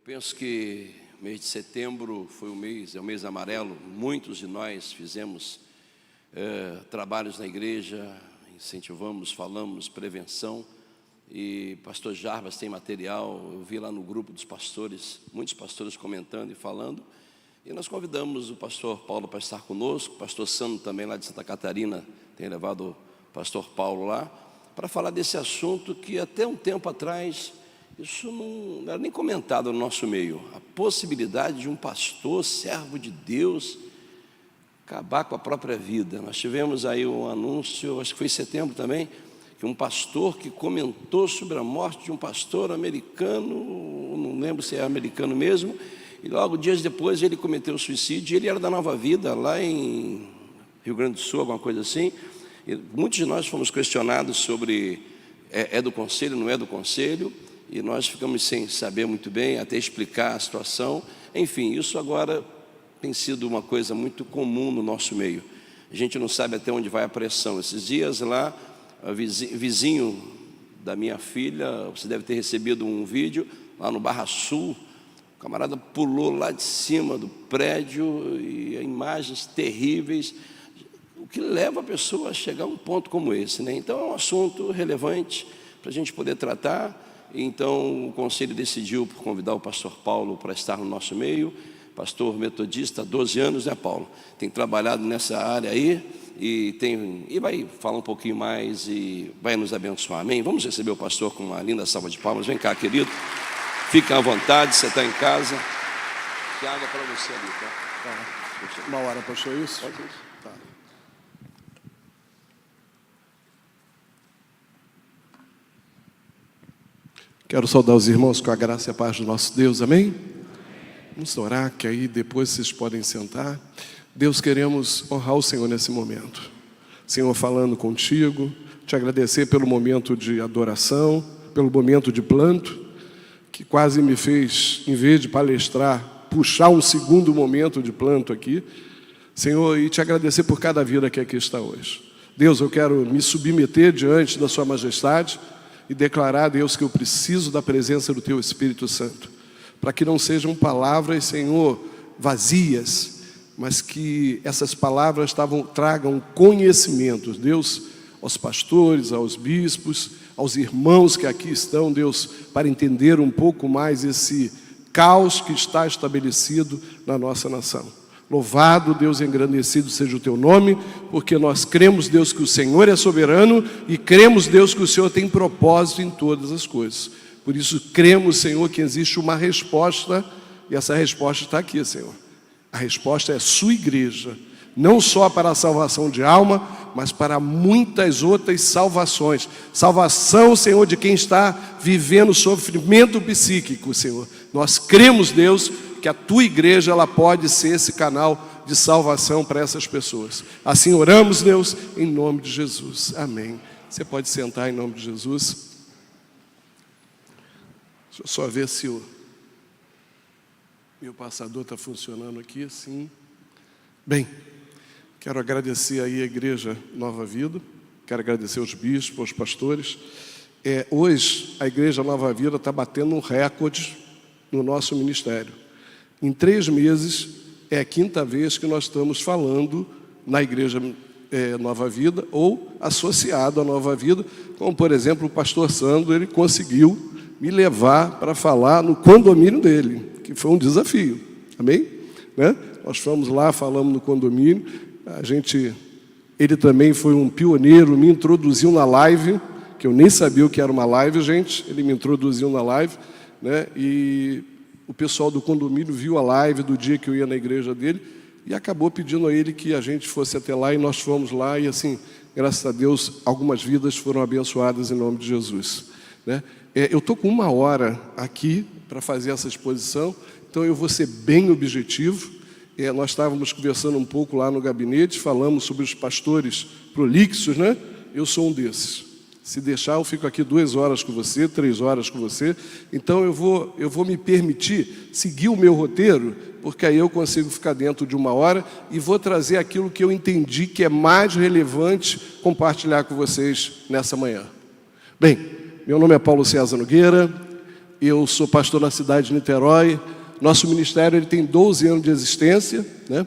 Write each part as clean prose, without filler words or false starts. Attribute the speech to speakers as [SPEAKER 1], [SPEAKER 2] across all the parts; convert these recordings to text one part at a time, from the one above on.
[SPEAKER 1] Penso que mês de setembro foi é o mês amarelo. Muitos de nós fizemos trabalhos na igreja, incentivamos, falamos, prevenção. E pastor Jarbas tem material, eu vi lá no grupo dos pastores, muitos pastores comentando e falando. E nós convidamos o pastor Paulo para estar conosco, o pastor Sandro também lá de Santa Catarina, tem levado o pastor Paulo lá, para falar desse assunto que até um tempo atrás, isso não era nem comentado no nosso meio. A possibilidade de um pastor, servo de Deus, acabar com a própria vida. Nós tivemos aí um anúncio, acho que foi em setembro também, que um pastor que comentou sobre a morte de um pastor americano, não lembro se é americano mesmo, e logo dias depois ele cometeu suicídio. Ele era da Nova Vida, lá em Rio Grande do Sul, alguma coisa assim. E muitos de nós fomos questionados sobre é do conselho, não é do conselho, e nós ficamos sem saber muito bem, até explicar a situação. Enfim, isso agora tem sido uma coisa muito comum no nosso meio. A gente não sabe até onde vai a pressão. Esses dias lá, o vizinho da minha filha, você deve ter recebido um vídeo lá no Barra Sul, o camarada pulou lá de cima do prédio, e imagens terríveis, o que leva a pessoa a chegar a um ponto como esse, né? Então é um assunto relevante para a gente poder tratar. Então o conselho decidiu por convidar o pastor Paulo para estar no nosso meio, pastor metodista há 12 anos, né, Paulo? Tem trabalhado nessa área aí e vai falar um pouquinho mais e vai nos abençoar, amém? Vamos receber o pastor com uma linda salva de palmas. Vem cá, querido, fica à vontade, você está em casa. Tem água para você ali, tá?
[SPEAKER 2] Uma hora, pastor, isso?
[SPEAKER 1] Pode isso.
[SPEAKER 2] Tá. Quero saudar os irmãos com a graça e a paz do nosso Deus, amém? Vamos orar, que aí depois vocês podem sentar. Deus, queremos honrar o Senhor nesse momento. Senhor, falando contigo, te agradecer pelo momento de adoração, pelo momento de planto, que quase me fez, em vez de palestrar, puxar um segundo momento de planto aqui. Senhor, e te agradecer por cada vida que aqui está hoje. Deus, eu quero me submeter diante da sua majestade e declarar, Deus, que eu preciso da presença do teu Espírito Santo, para que não sejam palavras, Senhor, vazias, mas que essas palavras tragam conhecimento, Deus, aos pastores, aos bispos, aos irmãos que aqui estão, Deus, para entender um pouco mais esse caos que está estabelecido na nossa nação. Louvado, Deus, engrandecido seja o teu nome, porque nós cremos, Deus, que o Senhor é soberano e cremos, Deus, que o Senhor tem propósito em todas as coisas. Por isso, cremos, Senhor, que existe uma resposta, e essa resposta está aqui, Senhor. A resposta é a sua igreja, não só para a salvação de alma, mas para muitas outras salvações. Salvação, Senhor, de quem está vivendo sofrimento psíquico, Senhor. Nós cremos, Deus, que a tua igreja ela pode ser esse canal de salvação para essas pessoas. Assim oramos, Deus, em nome de Jesus. Amém. Você pode sentar em nome de Jesus. Deixa eu só ver se o meu passador está funcionando aqui. Sim. Bem, quero agradecer aí a Igreja Nova Vida, quero agradecer aos bispos, aos pastores. Hoje a Igreja Nova Vida está batendo um recorde no nosso ministério. Em 3 meses, é a 5ª vez que nós estamos falando na Igreja Nova Vida ou associado à Nova Vida, como, por exemplo, o pastor Sandro, ele conseguiu me levar para falar no condomínio dele, que foi um desafio, amém? Né? Nós fomos lá, falamos no condomínio, ele também foi um pioneiro, me introduziu na live, que eu nem sabia o que era uma live, gente, ele me introduziu na live, né? E o pessoal do condomínio viu a live do dia que eu ia na igreja dele e acabou pedindo a ele que a gente fosse até lá, e nós fomos lá, e assim, graças a Deus, algumas vidas foram abençoadas em nome de Jesus, né? Eu estou com 1 hora aqui para fazer essa exposição, então eu vou ser bem objetivo. Nós estávamos conversando um pouco lá no gabinete, falamos sobre os pastores prolixos, né? Eu sou um desses. Se deixar, eu fico aqui 2 horas com você, 3 horas com você. Então eu vou me permitir seguir o meu roteiro, porque aí eu consigo ficar dentro de 1 hora e vou trazer aquilo que eu entendi que é mais relevante compartilhar com vocês nessa manhã. Bem, meu nome é Paulo César Nogueira, eu sou pastor na cidade de Niterói. Nosso ministério ele tem 12 anos de existência, né?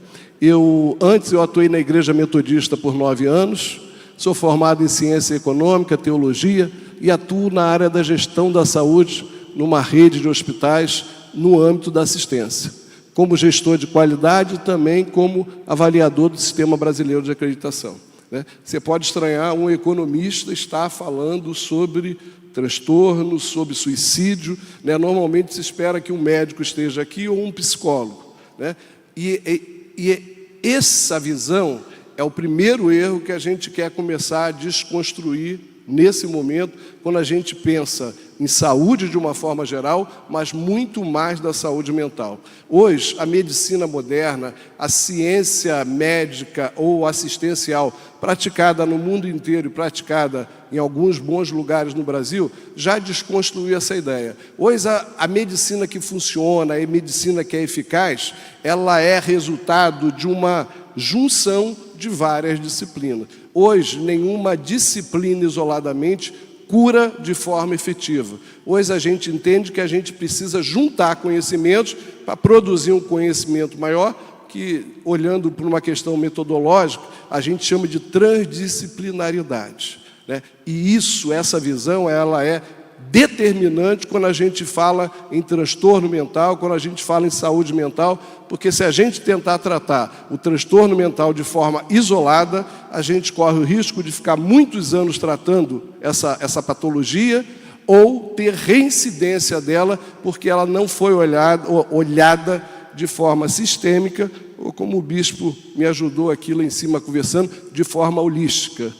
[SPEAKER 2] Antes eu atuei na Igreja Metodista por 9 anos, sou formado em Ciência Econômica, Teologia e atuo na área da gestão da saúde numa rede de hospitais no âmbito da assistência, como gestor de qualidade e também como avaliador do Sistema Brasileiro de Acreditação, né? Você pode estranhar um economista estar falando sobre transtornos, sobre suicídio, né? Normalmente se espera que um médico esteja aqui ou um psicólogo, né? E essa visão é o primeiro erro que a gente quer começar a desconstruir nesse momento, quando a gente pensa em saúde de uma forma geral, mas muito mais da saúde mental. Hoje, a medicina moderna, a ciência médica ou assistencial praticada no mundo inteiro e praticada em alguns bons lugares no Brasil, já desconstruiu essa ideia. Hoje, a medicina que funciona, a medicina que é eficaz, ela é resultado de uma junção de várias disciplinas. Hoje, nenhuma disciplina isoladamente cura de forma efetiva. Hoje a gente entende que a gente precisa juntar conhecimentos para produzir um conhecimento maior, que, olhando por uma questão metodológica, a gente chama de transdisciplinaridade, né? E essa visão, ela é determinante quando a gente fala em transtorno mental, quando a gente fala em saúde mental, porque se a gente tentar tratar o transtorno mental de forma isolada, a gente corre o risco de ficar muitos anos tratando essa patologia ou ter reincidência dela, porque ela não foi olhada de forma sistêmica, ou como o bispo me ajudou aqui lá em cima conversando, de forma holística.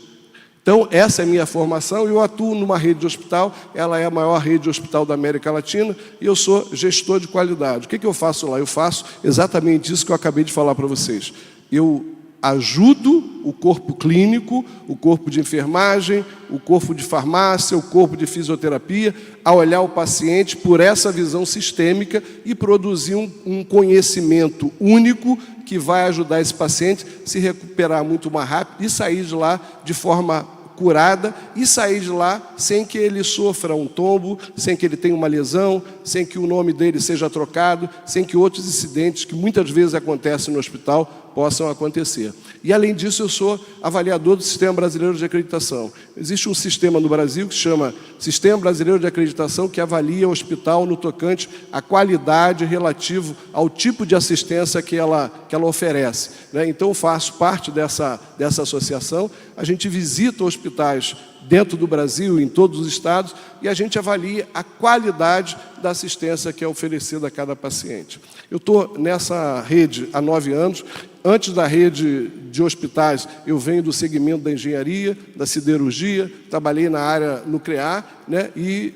[SPEAKER 2] Então, essa é a minha formação. Eu atuo numa rede de hospital, ela é a maior rede de hospital da América Latina, e eu sou gestor de qualidade. O que eu faço lá? Eu faço exatamente isso que eu acabei de falar para vocês. Eu ajudo o corpo clínico, o corpo de enfermagem, o corpo de farmácia, o corpo de fisioterapia, a olhar o paciente por essa visão sistêmica e produzir um conhecimento único que vai ajudar esse paciente a se recuperar muito mais rápido e sair de lá de forma curada e sair de lá sem que ele sofra um tombo, sem que ele tenha uma lesão, sem que o nome dele seja trocado, sem que outros incidentes que muitas vezes acontecem no hospital possam acontecer. E, além disso, eu sou avaliador do Sistema Brasileiro de Acreditação. Existe um sistema no Brasil que se chama Sistema Brasileiro de Acreditação, que avalia o hospital no tocante à qualidade relativo ao tipo de assistência que ela oferece, né? Então, eu faço parte dessa associação. A gente visita hospitais dentro do Brasil, em todos os estados, e a gente avalia a qualidade da assistência que é oferecida a cada paciente. Eu estou nessa rede há 9 anos. Antes da rede de hospitais, eu venho do segmento da engenharia, da siderurgia, trabalhei na área nuclear, né, e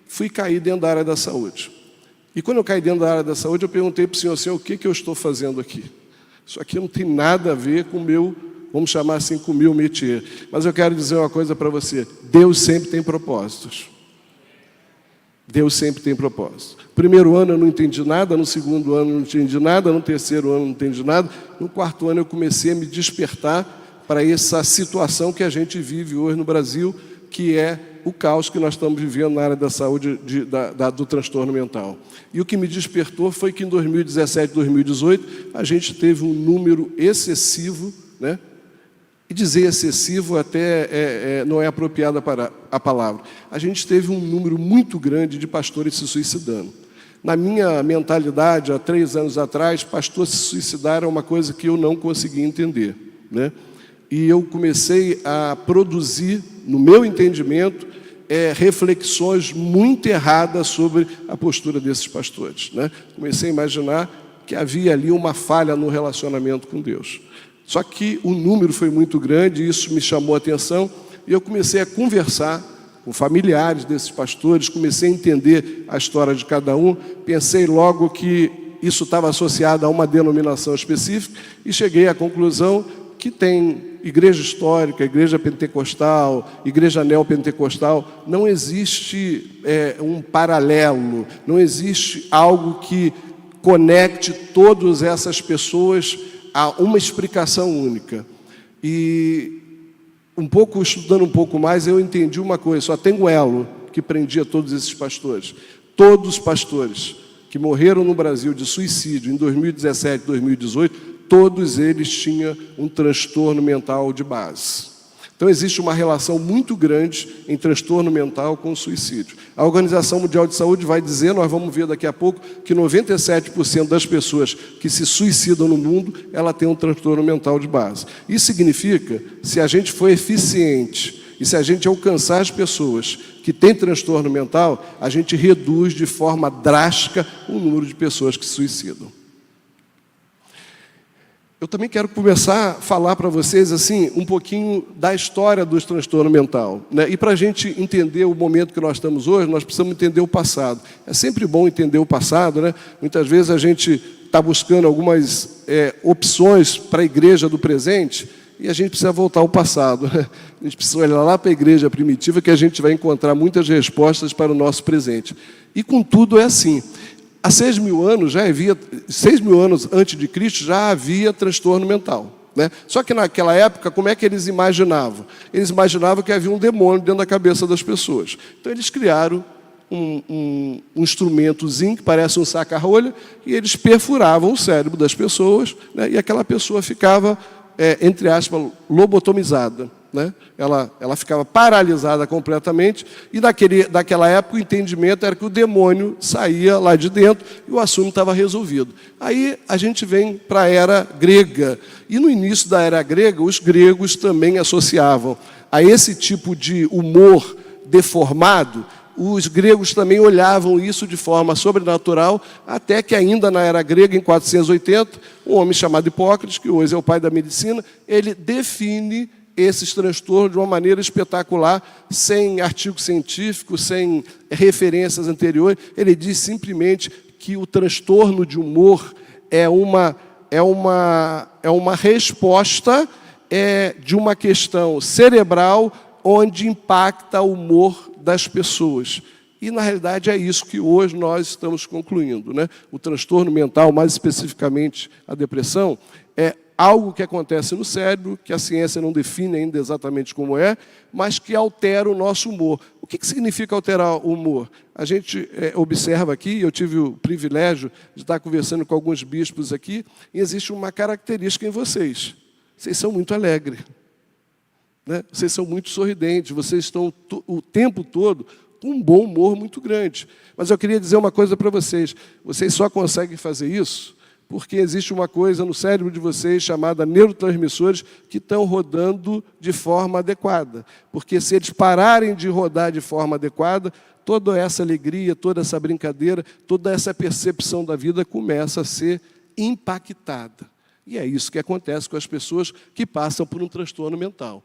[SPEAKER 2] fui cair dentro da área da saúde. E quando eu caí dentro da área da saúde, eu perguntei para o Senhor, o que eu estou fazendo aqui? Isso aqui não tem nada a ver com o meu, vamos chamar assim, com o meu métier. Mas eu quero dizer uma coisa para você, Deus sempre tem propósitos. Deus sempre tem propósito. Primeiro ano eu não entendi nada, no segundo ano eu não entendi nada, no terceiro ano eu não entendi nada, no quarto ano eu comecei a me despertar para essa situação que a gente vive hoje no Brasil, que é o caos que nós estamos vivendo na área da saúde, do transtorno mental. E o que me despertou foi que em 2017, 2018, a gente teve um número excessivo, né? E dizer excessivo até não é apropriada para a palavra. A gente teve um número muito grande de pastores se suicidando. Na minha mentalidade, há 3 anos atrás, pastor se suicidar era uma coisa que eu não conseguia entender, né? E eu comecei a produzir, no meu entendimento, reflexões muito erradas sobre a postura desses pastores, né? Comecei a imaginar que havia ali uma falha no relacionamento com Deus. Só que o número foi muito grande, e isso me chamou a atenção, e eu comecei a conversar com familiares desses pastores, comecei a entender a história de cada um, pensei logo que isso estava associado a uma denominação específica, e cheguei à conclusão que tem igreja histórica, igreja pentecostal, igreja neopentecostal, não existe um paralelo, não existe algo que conecte todas essas pessoas há uma explicação única. E estudando um pouco mais, eu entendi uma coisa, só tem um elo que prendia todos esses pastores. Todos os pastores que morreram no Brasil de suicídio em 2017 e 2018, todos eles tinham um transtorno mental de base. Então, existe uma relação muito grande em transtorno mental com suicídio. A Organização Mundial de Saúde vai dizer, nós vamos ver daqui a pouco, que 97% das pessoas que se suicidam no mundo, ela tem um transtorno mental de base. Isso significa, se a gente for eficiente e se a gente alcançar as pessoas que têm transtorno mental, a gente reduz de forma drástica o número de pessoas que se suicidam. Eu também quero começar a falar para vocês assim, um pouquinho da história do transtorno mental, né? E para a gente entender o momento que nós estamos hoje, nós precisamos entender o passado. É sempre bom entender o passado, né? Muitas vezes a gente está buscando algumas opções para a igreja do presente e a gente precisa voltar ao passado, né? A gente precisa olhar lá para a igreja primitiva que a gente vai encontrar muitas respostas para o nosso presente. E contudo é assim. Há 6.000 anos, 6.000 anos antes de Cristo, já havia transtorno mental, né? Só que naquela época, como é que eles imaginavam? Eles imaginavam que havia um demônio dentro da cabeça das pessoas. Então, eles criaram um instrumentozinho que parece um saca-rolha e eles perfuravam o cérebro das pessoas, né? E aquela pessoa ficava, entre aspas, lobotomizada. Né? Ela ficava paralisada completamente e daquela época o entendimento era que o demônio saía lá de dentro e o assunto estava resolvido. Aí a gente vem para a era grega e no início da era grega os gregos também associavam a esse tipo de humor deformado, os gregos também olhavam isso de forma sobrenatural, até que ainda na era grega, em 480, um homem chamado Hipócrates, que hoje é o pai da medicina, ele define esses transtornos de uma maneira espetacular, sem artigo científico, sem referências anteriores. Ele diz simplesmente que o transtorno de humor é uma resposta de uma questão cerebral onde impacta o humor das pessoas. E, na realidade, é isso que hoje nós estamos concluindo, né? O transtorno mental, mais especificamente a depressão, é algo que acontece no cérebro, que a ciência não define ainda exatamente como é, mas que altera o nosso humor. O que significa alterar o humor? A gente observa aqui, eu tive o privilégio de estar conversando com alguns bispos aqui, e existe uma característica em vocês. Vocês são muito alegres, né? Vocês são muito sorridentes, vocês estão o tempo todo com um bom humor muito grande. Mas eu queria dizer uma coisa para vocês. Vocês só conseguem fazer isso porque existe uma coisa no cérebro de vocês chamada neurotransmissores que estão rodando de forma adequada. Porque se eles pararem de rodar de forma adequada, toda essa alegria, toda essa brincadeira, toda essa percepção da vida começa a ser impactada. E é isso que acontece com as pessoas que passam por um transtorno mental.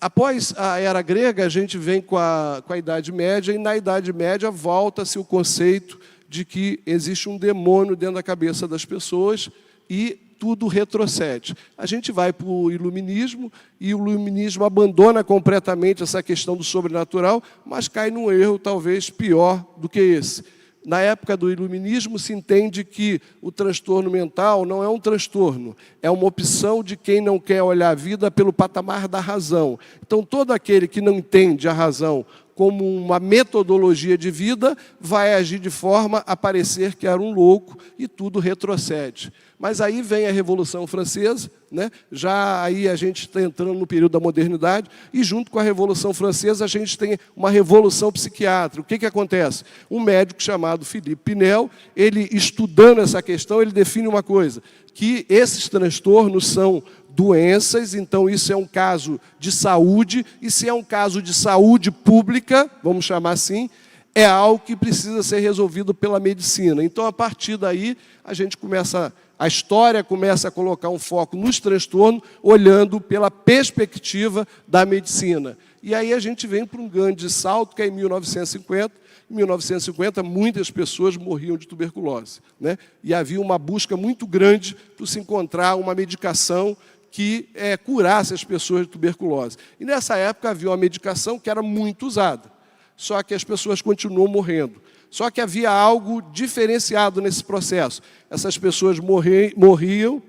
[SPEAKER 2] Após a era grega, a gente vem com a Idade Média, e na Idade Média volta-se o conceito de que existe um demônio dentro da cabeça das pessoas e tudo retrocede. A gente vai para o iluminismo e o iluminismo abandona completamente essa questão do sobrenatural, mas cai num erro talvez pior do que esse. Na época do iluminismo se entende que o transtorno mental não é um transtorno, é uma opção de quem não quer olhar a vida pelo patamar da razão. Então, todo aquele que não entende a razão como uma metodologia de vida, vai agir de forma a parecer que era um louco e tudo retrocede. Mas aí vem a Revolução Francesa, né? Já aí a gente está entrando no período da modernidade, e junto com a Revolução Francesa a gente tem uma revolução psiquiátrica. O que acontece? Um médico chamado Philippe Pinel, ele estudando essa questão, ele define uma coisa, que esses transtornos são doenças, então isso é um caso de saúde, e se é um caso de saúde pública, vamos chamar assim, é algo que precisa ser resolvido pela medicina. Então, a partir daí, a história começa a colocar um foco nos transtornos, olhando pela perspectiva da medicina. E aí a gente vem para um grande salto, que é em 1950. Em 1950, muitas pessoas morriam de tuberculose, né? E havia uma busca muito grande para se encontrar uma medicação que curasse as pessoas de tuberculose. E nessa época havia uma medicação que era muito usada, só que as pessoas continuam morrendo. Só que havia algo diferenciado nesse processo. Essas pessoas morriam.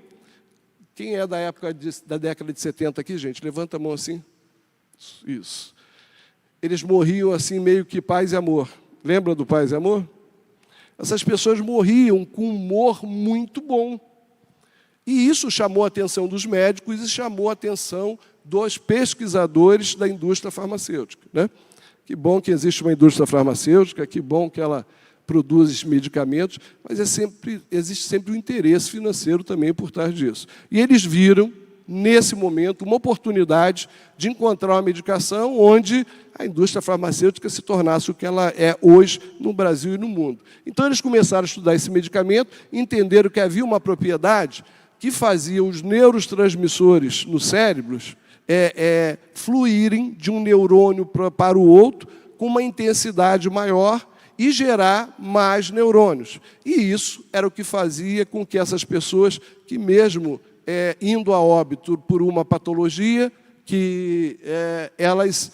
[SPEAKER 2] Quem é da época da década de 70 aqui, gente? Levanta a mão assim. Isso. Eles morriam assim meio que paz e amor. Lembra do Paz e Amor? Essas pessoas morriam com um humor muito bom. E isso chamou a atenção dos médicos e chamou a atenção dos pesquisadores da indústria farmacêutica, né? Que bom que existe uma indústria farmacêutica, que bom que ela produz medicamentos, mas existe sempre um interesse financeiro também por trás disso. E eles viram, nesse momento, uma oportunidade de encontrar uma medicação onde a indústria farmacêutica se tornasse o que ela é hoje no Brasil e no mundo. Então, eles começaram a estudar esse medicamento, entenderam que havia uma propriedade que fazia os neurotransmissores nos cérebros fluírem de um neurônio para o outro com uma intensidade maior e gerar mais neurônios. E isso era o que fazia com que essas pessoas, que mesmo indo a óbito por uma patologia, que elas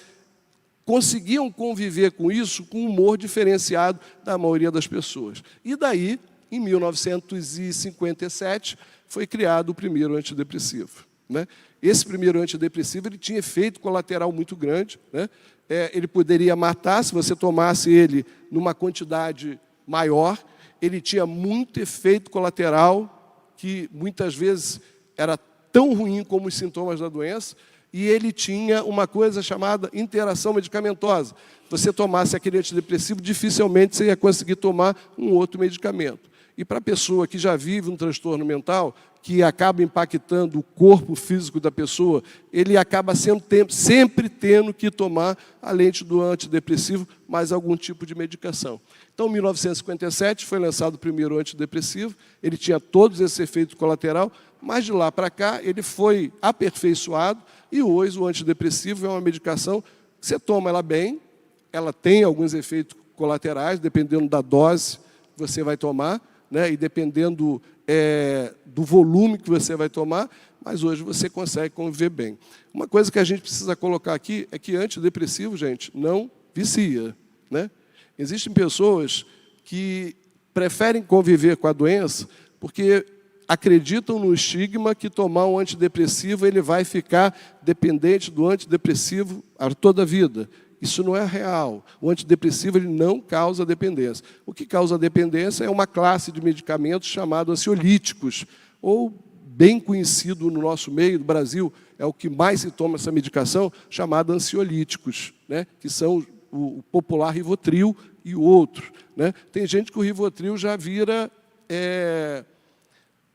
[SPEAKER 2] conseguiam conviver com isso com um humor diferenciado da maioria das pessoas. E daí, em 1957, foi criado o primeiro antidepressivo, né? Esse primeiro antidepressivo ele tinha efeito colateral muito grande, né? Ele poderia matar se você tomasse ele numa quantidade maior. Ele tinha muito efeito colateral, que muitas vezes era tão ruim como os sintomas da doença, e ele tinha uma coisa chamada interação medicamentosa. Você tomasse aquele antidepressivo, dificilmente você ia conseguir tomar um outro medicamento. E para a pessoa que já vive um transtorno mental, que acaba impactando o corpo físico da pessoa, ele acaba sempre tendo que tomar, além do antidepressivo, mais algum tipo de medicação. Então, em 1957, foi lançado o primeiro antidepressivo, ele tinha todos esses efeitos colaterais, mas de lá para cá ele foi aperfeiçoado, e hoje o antidepressivo é uma medicação que você toma ela bem, ela tem alguns efeitos colaterais, dependendo da dose que você vai tomar, né, e dependendo do volume que você vai tomar, mas hoje você consegue conviver bem. Uma coisa que a gente precisa colocar aqui é que antidepressivo, gente, não vicia, né? Existem pessoas que preferem conviver com a doença porque acreditam no estigma que tomar um antidepressivo ele vai ficar dependente do antidepressivo toda a vida. Isso não é real. O antidepressivo ele não causa dependência. O que causa dependência é uma classe de medicamentos chamados ansiolíticos, ou bem conhecido no nosso meio, do Brasil, é o que mais se toma essa medicação, chamada ansiolíticos, né? Que são o popular Rivotril e o outro, né? Tem gente que o Rivotril já vira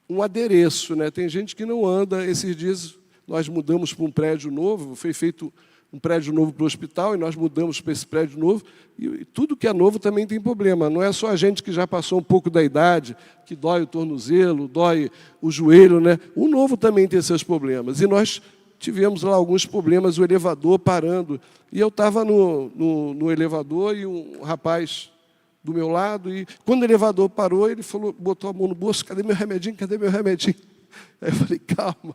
[SPEAKER 2] um adereço, né? Tem gente que não anda. Esses dias nós mudamos para um prédio novo, foi feito um prédio novo para o hospital, e nós mudamos para esse prédio novo, e tudo que é novo também tem problema. Não é só a gente que já passou um pouco da idade, que dói o tornozelo, dói o joelho, né? O novo também tem seus problemas. E nós tivemos lá alguns problemas, o elevador parando. E eu estava no elevador, e um rapaz do meu lado, e quando o elevador parou, ele falou, botou a mão no bolso: cadê meu remedinho? Cadê meu remedinho? Aí eu falei: calma.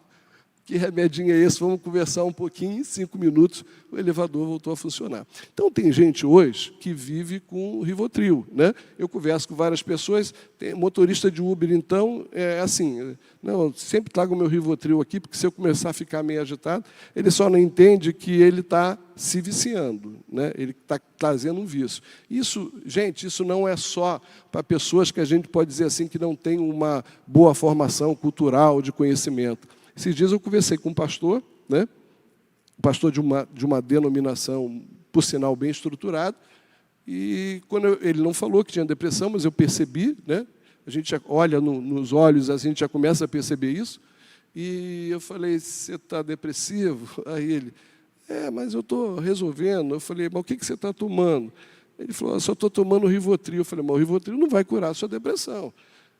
[SPEAKER 2] Que remedinho é esse? Vamos conversar um pouquinho. Em 5 minutos, o elevador voltou a funcionar. Então, tem gente hoje que vive com Rivotril, né? Eu converso com várias pessoas. Tem motorista de Uber, então, é assim: não, eu sempre trago o meu Rivotril aqui, porque se eu começar a ficar meio agitado, ele só não entende que ele está se viciando, né? Ele está trazendo um vício. Isso, gente, isso não é só para pessoas que a gente pode dizer assim que não tem uma boa formação cultural de conhecimento. Esses dias eu conversei com um pastor, né? Um pastor de uma denominação, por sinal, bem estruturado, e quando ele não falou que tinha depressão, mas eu percebi, né? A gente já olha nos olhos, a gente já começa a perceber isso, e eu falei: você está depressivo? Aí ele: mas eu estou resolvendo. Eu falei: mas o que você está tomando? Ele falou: eu só estou tomando Rivotril. Eu falei: mas o Rivotril não vai curar a sua depressão.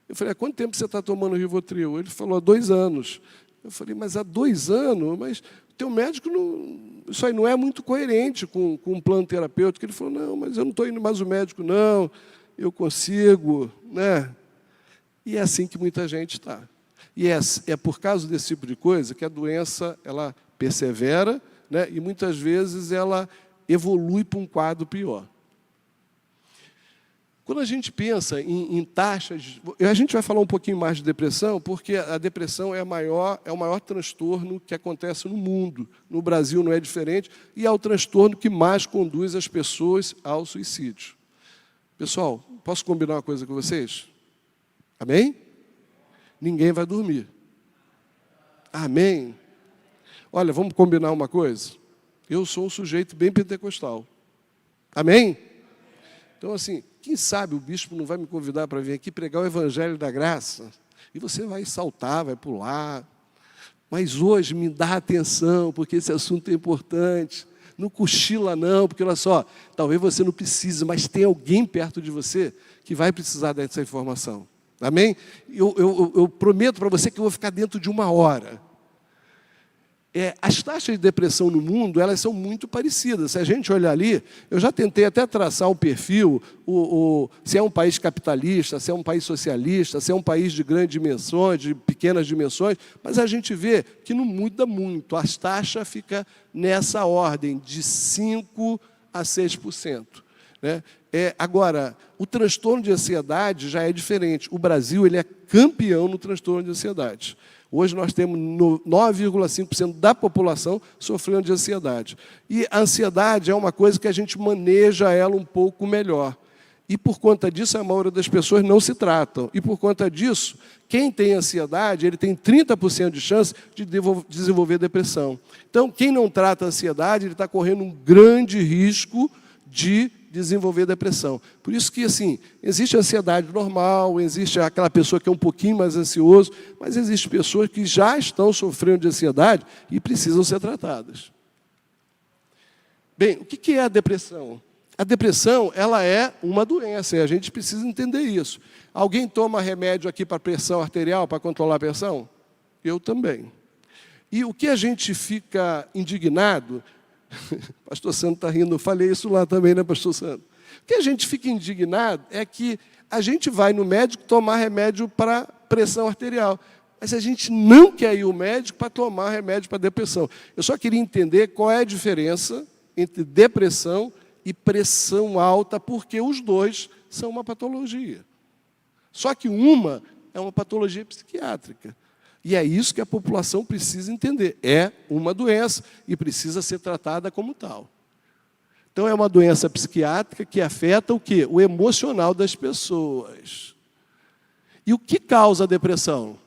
[SPEAKER 2] Eu falei: há quanto tempo você está tomando Rivotril? Ele falou: há 2 anos. Eu falei: mas há 2 anos? Mas o teu médico não... Isso aí não é muito coerente com um plano terapêutico. Ele falou: não, mas eu não estou indo mais ao médico, não. Eu consigo, né? E é assim que muita gente está. E é por causa desse tipo de coisa que a doença ela persevera, né? E muitas vezes ela evolui para um quadro pior. Quando a gente pensa em taxas... A gente vai falar um pouquinho mais de depressão, porque a depressão é o maior transtorno que acontece no mundo. No Brasil não é diferente, e é o transtorno que mais conduz as pessoas ao suicídio. Pessoal, posso combinar uma coisa com vocês? Amém? Ninguém vai dormir. Amém? Olha, vamos combinar uma coisa? Eu sou um sujeito bem pentecostal. Amém? Então, assim, quem sabe o bispo não vai me convidar para vir aqui pregar o Evangelho da Graça, e você vai saltar, vai pular. Mas hoje me dá atenção, porque esse assunto é importante. Não cochila não, porque olha só, talvez você não precise, mas tem alguém perto de você que vai precisar dessa informação. Amém? Eu prometo para você que eu vou ficar dentro de 1 hora. As taxas de depressão no mundo, elas são muito parecidas. Se a gente olhar ali, eu já tentei até traçar um perfil, se é um país capitalista, se é um país socialista, se é um país de grandes dimensões, de pequenas dimensões, mas a gente vê que não muda muito. As taxas ficam nessa ordem, de 5% a 6%. Né? Agora, o transtorno de ansiedade já é diferente. O Brasil ele é campeão no transtorno de ansiedade. Hoje nós temos 9,5% da população sofrendo de ansiedade. E a ansiedade é uma coisa que a gente maneja ela um pouco melhor. E por conta disso, a maioria das pessoas não se tratam. E por conta disso, quem tem ansiedade, ele tem 30% de chance de desenvolver depressão. Então, quem não trata a ansiedade, ele está correndo um grande risco de desenvolver depressão. Por isso que, assim, existe ansiedade normal, existe aquela pessoa que é um pouquinho mais ansioso, mas existem pessoas que já estão sofrendo de ansiedade e precisam ser tratadas. Bem, o que é a depressão? A depressão, ela é uma doença, e a gente precisa entender isso. Alguém toma remédio aqui para pressão arterial, para controlar a pressão? Eu também. E o que a gente fica indignado... Pastor Santo está rindo, eu falei isso lá também, né, Pastor Santo? O que a gente fica indignado é que a gente vai no médico tomar remédio para pressão arterial, mas a gente não quer ir ao médico para tomar remédio para depressão. Eu só queria entender qual é a diferença entre depressão e pressão alta, porque os dois são uma patologia. Só que uma é uma patologia psiquiátrica. E é isso que a população precisa entender. É uma doença e precisa ser tratada como tal. Então, é uma doença psiquiátrica que afeta o quê? O emocional das pessoas. E o que causa a depressão?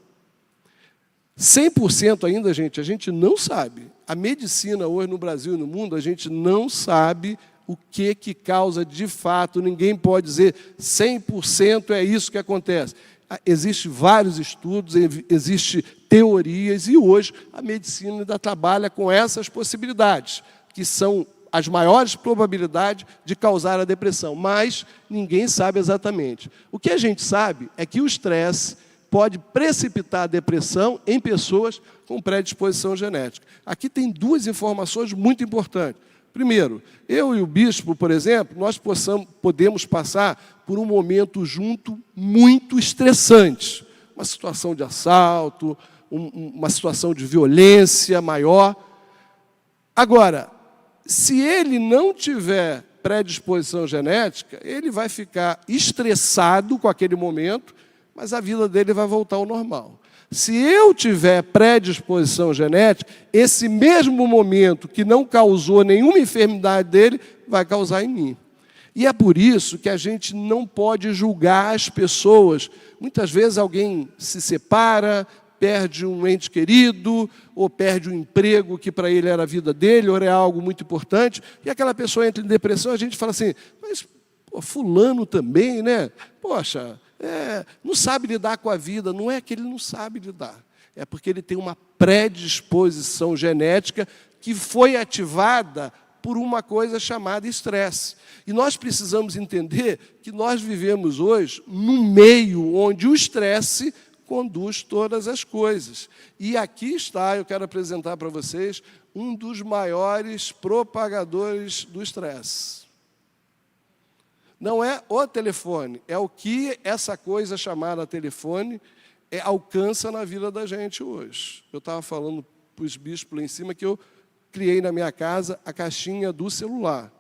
[SPEAKER 2] 100% ainda, gente, a gente não sabe. A medicina hoje no Brasil e no mundo, a gente não sabe o que causa de fato. Ninguém pode dizer 100% é isso que acontece. Existem vários estudos, existem teorias, e hoje a medicina ainda trabalha com essas possibilidades, que são as maiores probabilidades de causar a depressão, mas ninguém sabe exatamente. O que a gente sabe é que o estresse pode precipitar a depressão em pessoas com predisposição genética. Aqui tem 2 informações muito importantes. Primeiro, eu e o bispo, por exemplo, nós podemos passar por um momento junto muito estressante. Uma situação de assalto, uma situação de violência maior. Agora, se ele não tiver predisposição genética, ele vai ficar estressado com aquele momento, mas a vida dele vai voltar ao normal. Se eu tiver predisposição genética, esse mesmo momento que não causou nenhuma enfermidade dele, vai causar em mim. E é por isso que a gente não pode julgar as pessoas. Muitas vezes alguém se separa, perde um ente querido, ou perde um emprego que para ele era a vida dele, ou é algo muito importante, e aquela pessoa entra em depressão, a gente fala assim, mas pô, fulano também, né? Poxa... não sabe lidar com a vida. Não é que ele não sabe lidar, é porque ele tem uma predisposição genética que foi ativada por uma coisa chamada estresse. E nós precisamos entender que nós vivemos hoje num meio onde o estresse conduz todas as coisas. E aqui está, eu quero apresentar para vocês, um dos maiores propagadores do estresse. Não é o telefone, é o que essa coisa chamada telefone alcança na vida da gente hoje. Eu estava falando para os bispos lá em cima que eu criei na minha casa a caixinha do celular.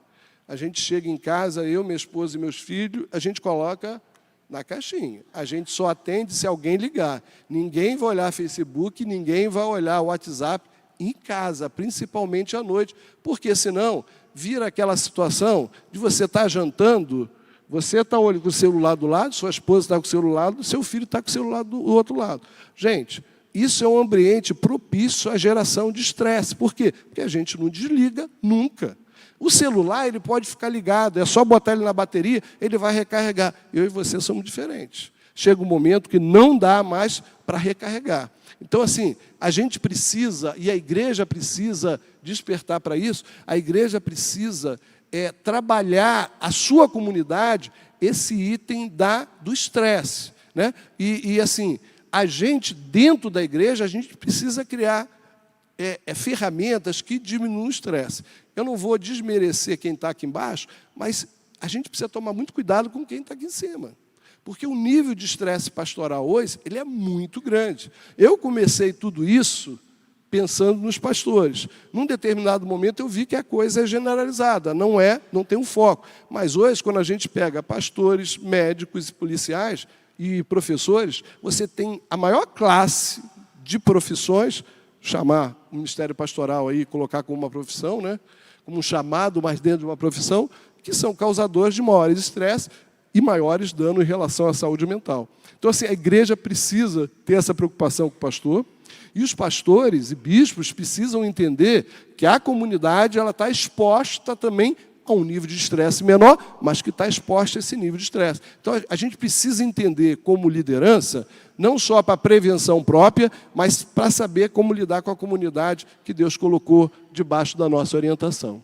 [SPEAKER 2] A gente chega em casa, eu, minha esposa e meus filhos, a gente coloca na caixinha. A gente só atende se alguém ligar. Ninguém vai olhar Facebook, ninguém vai olhar o WhatsApp em casa, principalmente à noite, porque senão vira aquela situação de você estar jantando, Você está com o celular do lado, sua esposa está com o celular, seu filho está com o celular do outro lado. Gente, isso é um ambiente propício à geração de estresse. Por quê? Porque a gente não desliga nunca. O celular ele pode ficar ligado, é só botar ele na bateria, ele vai recarregar. Eu e você somos diferentes. Chega um momento que não dá mais para recarregar. Então, assim, a gente precisa, e a igreja precisa despertar para isso, a igreja precisa trabalhar a sua comunidade esse item do estresse. Né? E, assim, a gente, dentro da igreja, a gente precisa criar ferramentas que diminuam o estresse. Eu não vou desmerecer quem está aqui embaixo, mas a gente precisa tomar muito cuidado com quem está aqui em cima. Porque o nível de estresse pastoral hoje ele é muito grande. Eu comecei tudo isso pensando nos pastores. Num determinado momento eu vi que a coisa é generalizada, não tem um foco. Mas hoje, quando a gente pega pastores, médicos e policiais e professores, você tem a maior classe de profissões, chamar o ministério pastoral aí, colocar como uma profissão, né? Como um chamado, mas dentro de uma profissão, que são causadores de maiores estresse e maiores danos em relação à saúde mental. Então, assim, a igreja precisa ter essa preocupação com o pastor, e os pastores e bispos precisam entender que a comunidade está exposta também a um nível de estresse menor, mas que está exposta a esse nível de estresse. Então, a gente precisa entender como liderança, não só para a prevenção própria, mas para saber como lidar com a comunidade que Deus colocou debaixo da nossa orientação.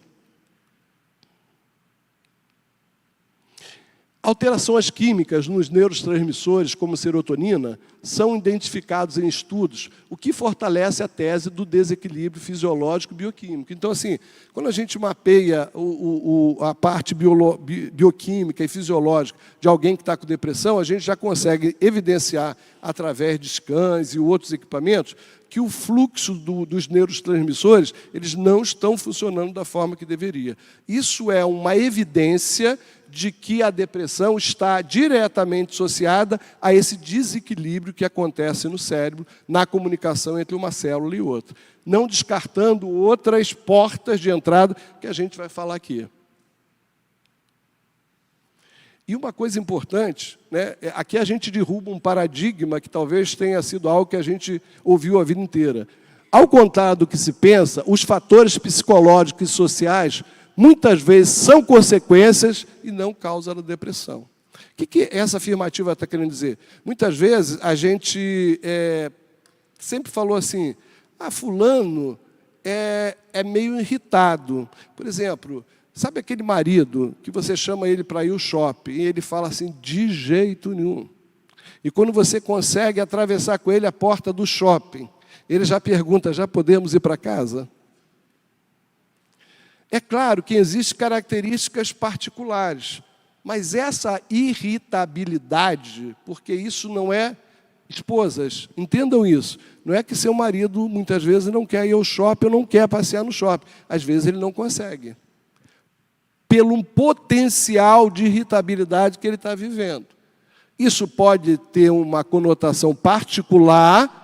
[SPEAKER 2] Alterações químicas nos neurotransmissores, como serotonina, são identificados em estudos, o que fortalece a tese do desequilíbrio fisiológico e bioquímico. Então, assim, quando a gente mapeia a parte bioquímica e fisiológica de alguém que está com depressão, a gente já consegue evidenciar, através de scans e outros equipamentos, que o fluxo dos neurotransmissores eles não estão funcionando da forma que deveria. Isso é uma evidência de que a depressão está diretamente associada a esse desequilíbrio que acontece no cérebro, na comunicação entre uma célula e outra. Não descartando outras portas de entrada que a gente vai falar aqui. E uma coisa importante, né, aqui a gente derruba um paradigma que talvez tenha sido algo que a gente ouviu a vida inteira. Ao contrário do que se pensa, os fatores psicológicos e sociais muitas vezes são consequências e não causam a depressão. O que essa afirmativa está querendo dizer? Muitas vezes a gente sempre falou assim, fulano é meio irritado. Por exemplo, sabe aquele marido que você chama ele para ir ao shopping e ele fala assim, de jeito nenhum. E quando você consegue atravessar com ele a porta do shopping, ele já pergunta, já podemos ir para casa? É claro que existem características particulares, mas essa irritabilidade, porque isso não é... Esposas, entendam isso. Não é que seu marido, muitas vezes, não quer ir ao shopping ou não quer passear no shopping. Às vezes, ele não consegue. Pelo potencial de irritabilidade que ele está vivendo. Isso pode ter uma conotação particular.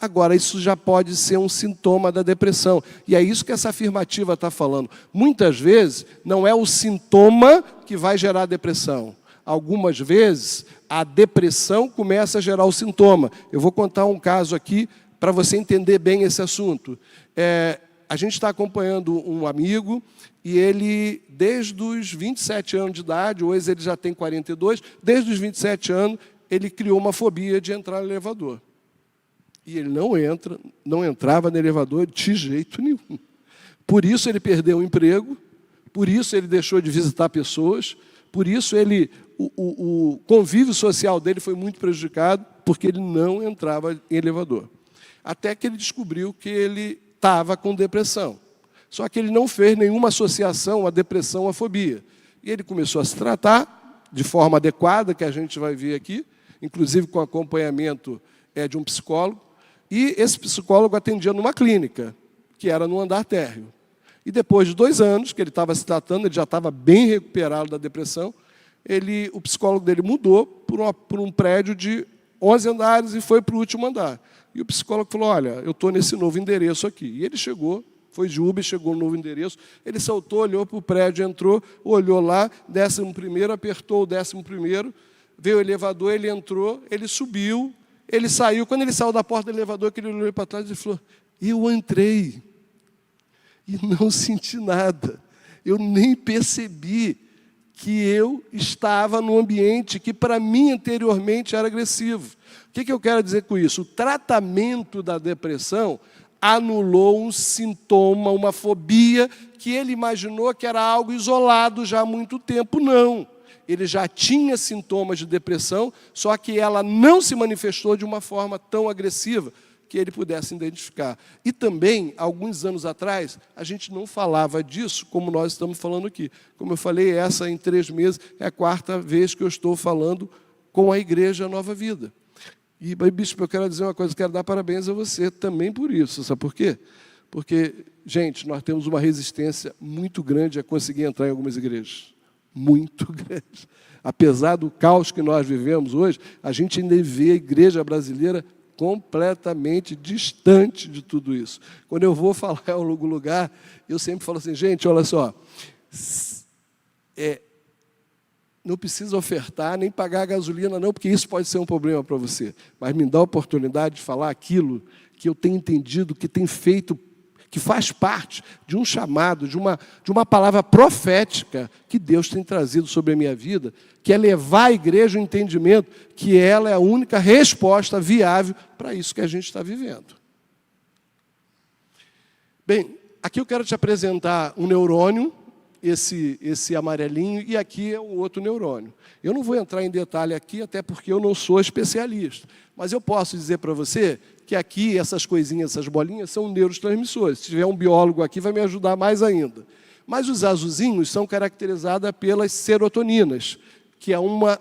[SPEAKER 2] Agora, isso já pode ser um sintoma da depressão. E é isso que essa afirmativa está falando. Muitas vezes, não é o sintoma que vai gerar a depressão. Algumas vezes, a depressão começa a gerar o sintoma. Eu vou contar um caso aqui para você entender bem esse assunto. A gente está acompanhando um amigo e ele, desde os 27 anos de idade, hoje ele já tem 42, desde os 27 anos, ele criou uma fobia de entrar no elevador. E ele não entrava no elevador de jeito nenhum. Por isso ele perdeu o emprego, por isso ele deixou de visitar pessoas, por isso o convívio social dele foi muito prejudicado, porque ele não entrava em elevador. Até que ele descobriu que ele estava com depressão. Só que ele não fez nenhuma associação à depressão, à fobia. E ele começou a se tratar de forma adequada, que a gente vai ver aqui, inclusive com acompanhamento de um psicólogo. E esse psicólogo atendia numa clínica, que era no andar térreo. E depois de 2 anos que ele estava se tratando, ele já estava bem recuperado da depressão, o psicólogo dele mudou por um prédio de 11 andares e foi para o último andar. E o psicólogo falou, olha, eu estou nesse novo endereço aqui. E ele chegou foi de Uber, chegou no novo endereço, ele saltou, olhou para o prédio, entrou, olhou lá, 11º, apertou o 11º, veio o elevador, ele entrou, ele subiu, ele saiu. Quando ele saiu da porta do elevador, ele olhou para trás e falou: eu entrei e não senti nada. Eu nem percebi que eu estava num ambiente que, para mim, anteriormente era agressivo. O que eu quero dizer com isso? O tratamento da depressão anulou um sintoma, uma fobia, que ele imaginou que era algo isolado já há muito tempo. Não. Ele já tinha sintomas de depressão, só que ela não se manifestou de uma forma tão agressiva que ele pudesse identificar. E também, alguns anos atrás, a gente não falava disso como nós estamos falando aqui. Como eu falei, essa em 3 meses é a 4ª vez que eu estou falando com a Igreja Nova Vida. E, bispo, eu quero dizer uma coisa, quero dar parabéns a você também por isso. Sabe por quê? Porque, gente, nós temos uma resistência muito grande a conseguir entrar em algumas igrejas. Muito grande. Apesar do caos que nós vivemos hoje, a gente ainda vê a igreja brasileira completamente distante de tudo isso. Quando eu vou falar em algum lugar, eu sempre falo assim: gente, olha só, não precisa ofertar, nem pagar a gasolina, não, porque isso pode ser um problema para você. Mas me dá a oportunidade de falar aquilo que eu tenho entendido, que tem feito, que faz parte de um chamado, de uma palavra profética que Deus tem trazido sobre a minha vida, que é levar a igreja o entendimento que ela é a única resposta viável para isso que a gente está vivendo. Bem, aqui eu quero te apresentar um neurônio, esse amarelinho, e aqui é o outro neurônio. Eu não vou entrar em detalhe aqui, até porque eu não sou especialista, mas eu posso dizer para você que aqui essas coisinhas, essas bolinhas, são neurotransmissores. Se tiver um biólogo aqui, vai me ajudar mais ainda. Mas os azulzinhos são caracterizados pelas serotoninas, que é uma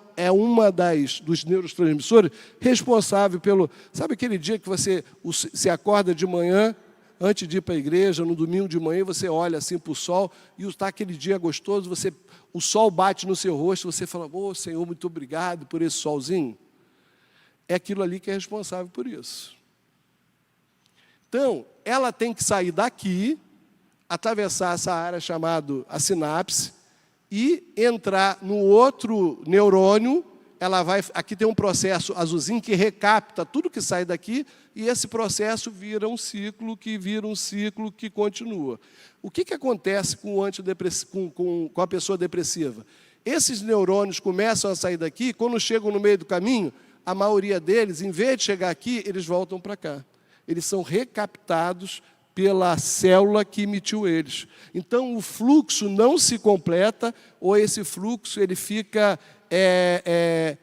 [SPEAKER 2] dos neurotransmissores responsável pelo... Sabe aquele dia que você se acorda de manhã, antes de ir para a igreja, no domingo de manhã, você olha assim para o sol, e está aquele dia gostoso, o sol bate no seu rosto, você fala: "Oh, Senhor, muito obrigado por esse solzinho"? É aquilo ali que é responsável por isso. Então, ela tem que sair daqui, atravessar essa área chamada a sinapse, e entrar no outro neurônio. Aqui tem um processo azulzinho que recapta tudo que sai daqui, e esse processo vira um ciclo que continua. O que acontece com a pessoa depressiva? Esses neurônios começam a sair daqui, quando chegam no meio do caminho, a maioria deles, em vez de chegar aqui, eles voltam para cá. Eles são recaptados pela célula que emitiu eles. Então, o fluxo não se completa, ou esse fluxo ele fica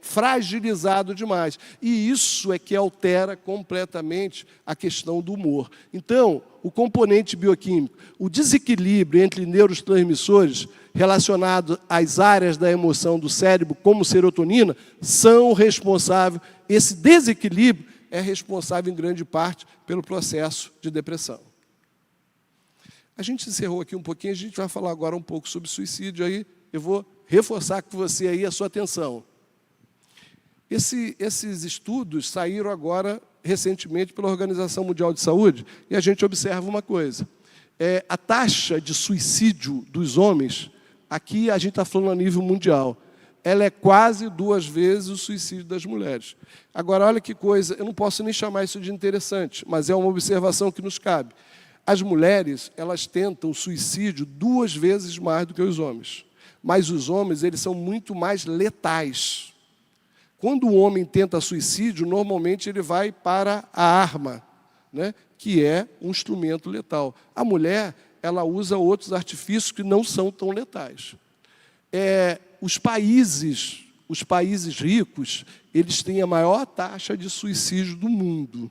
[SPEAKER 2] fragilizado demais. E isso é que altera completamente a questão do humor. Então, o componente bioquímico, o desequilíbrio entre neurotransmissores relacionados às áreas da emoção do cérebro, como serotonina, são responsáveis. Esse desequilíbrio é responsável, em grande parte, pelo processo de depressão. A gente encerrou aqui um pouquinho, a gente vai falar agora um pouco sobre suicídio. Aí eu vou reforçar com você aí a sua atenção. Esses estudos saíram agora, recentemente, pela Organização Mundial de Saúde, e a gente observa uma coisa. A taxa de suicídio dos homens, aqui a gente está falando a nível mundial, ela é quase 2 vezes o suicídio das mulheres. Agora, olha que coisa, eu não posso nem chamar isso de interessante, mas é uma observação que nos cabe. As mulheres, elas tentam suicídio 2 vezes mais do que os homens. Mas os homens, eles são muito mais letais. Quando o homem tenta suicídio, normalmente ele vai para a arma, né, que é um instrumento letal. A mulher, ela usa outros artifícios que não são tão letais. Os países ricos, eles têm a maior taxa de suicídio do mundo.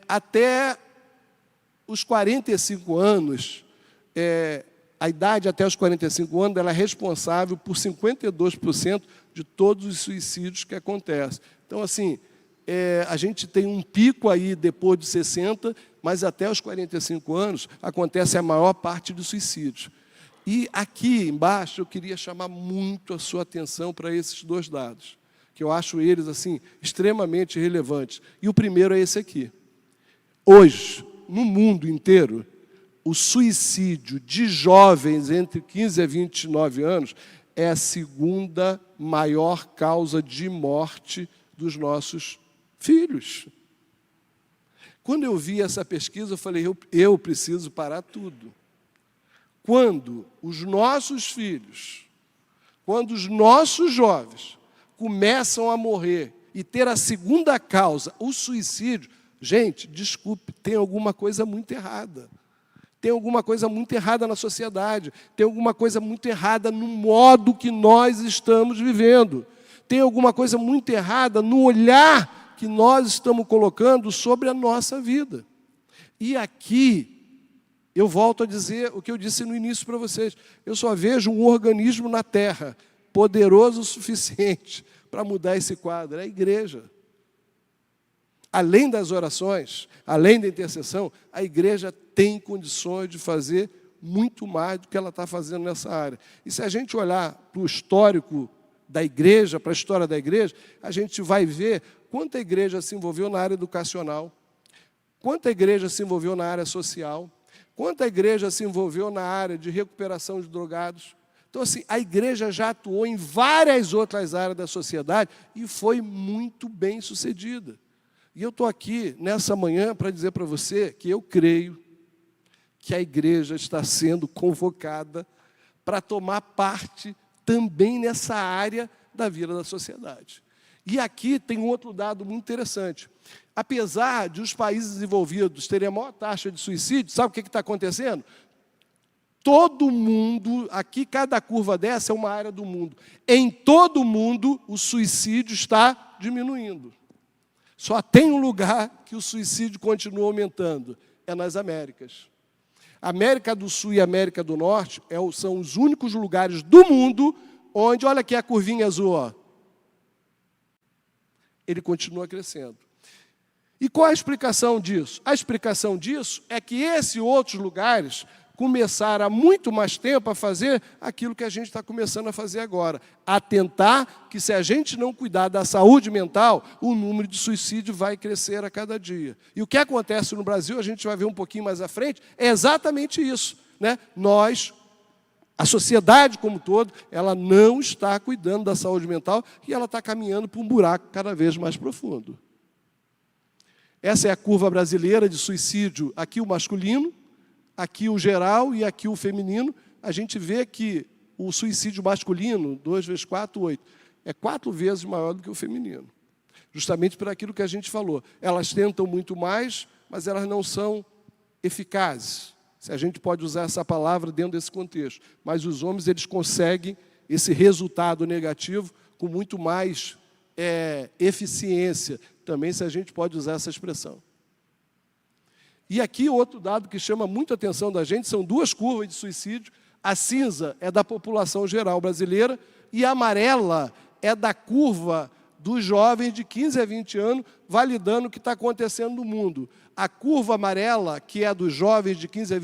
[SPEAKER 2] Até os 45 anos, a idade até os 45 anos, ela é responsável por 52% de todos os suicídios que acontecem. Então, assim, a gente tem um pico aí depois de 60, mas até os 45 anos acontece a maior parte dos suicídios. E aqui embaixo eu queria chamar muito a sua atenção para esses 2 dados, que eu acho eles assim extremamente relevantes. E o primeiro é esse aqui. Hoje, no mundo inteiro, o suicídio de jovens entre 15 e 29 anos é a segunda maior causa de morte dos nossos filhos. Quando eu vi essa pesquisa, eu falei, eu preciso parar tudo. Quando os nossos filhos, quando os nossos jovens começam a morrer e ter a segunda causa, o suicídio, gente, desculpe, tem alguma coisa muito errada. Tem alguma coisa muito errada na sociedade, tem alguma coisa muito errada no modo que nós estamos vivendo, tem alguma coisa muito errada no olhar que nós estamos colocando sobre a nossa vida. E aqui, eu volto a dizer o que eu disse no início para vocês, eu só vejo um organismo na Terra poderoso o suficiente para mudar esse quadro, é a igreja. Além das orações, além da intercessão, a igreja tem condições de fazer muito mais do que ela está fazendo nessa área. E se a gente olhar para o histórico da igreja, para a história da igreja, a gente vai ver quanta igreja se envolveu na área educacional, quanta igreja se envolveu na área social, quanta igreja se envolveu na área de recuperação de drogados. Então, assim, a igreja já atuou em várias outras áreas da sociedade e foi muito bem sucedida. E eu estou aqui, nessa manhã, para dizer para você que eu creio que a igreja está sendo convocada para tomar parte também nessa área da vida da sociedade. E aqui tem um outro dado muito interessante. Apesar de os países desenvolvidos terem a maior taxa de suicídio, sabe o que está acontecendo? Todo mundo, aqui cada curva dessa é uma área do mundo. Em todo o mundo, o suicídio está diminuindo. Só tem um lugar que o suicídio continua aumentando, é nas Américas. América do Sul e América do Norte são os únicos lugares do mundo onde, olha aqui a curvinha azul, ó, ele continua crescendo. E qual a explicação disso? A explicação disso é que esses outros lugares começaram há muito mais tempo a fazer aquilo que a gente está começando a fazer agora. A tentar que, se a gente não cuidar da saúde mental, o número de suicídio vai crescer a cada dia. E o que acontece no Brasil, a gente vai ver um pouquinho mais à frente, é exatamente isso, né? A sociedade como um todo, ela não está cuidando da saúde mental e ela está caminhando para um buraco cada vez mais profundo. Essa é a curva brasileira de suicídio, aqui o masculino, aqui o geral e aqui o feminino. A gente vê que o suicídio masculino, 2 vezes 4, 8, é 4 vezes maior do que o feminino. Justamente por aquilo que a gente falou. Elas tentam muito mais, mas elas não são eficazes. Se a gente pode usar essa palavra dentro desse contexto. Mas os homens, eles conseguem esse resultado negativo com muito mais eficiência. Também, se a gente pode usar essa expressão. E aqui outro dado que chama muito a atenção da gente, são 2 curvas de suicídio. A cinza é da população geral brasileira e a amarela é da curva dos jovens de 15 a 20 anos, validando o que está acontecendo no mundo. A curva amarela, que é dos jovens de 15 a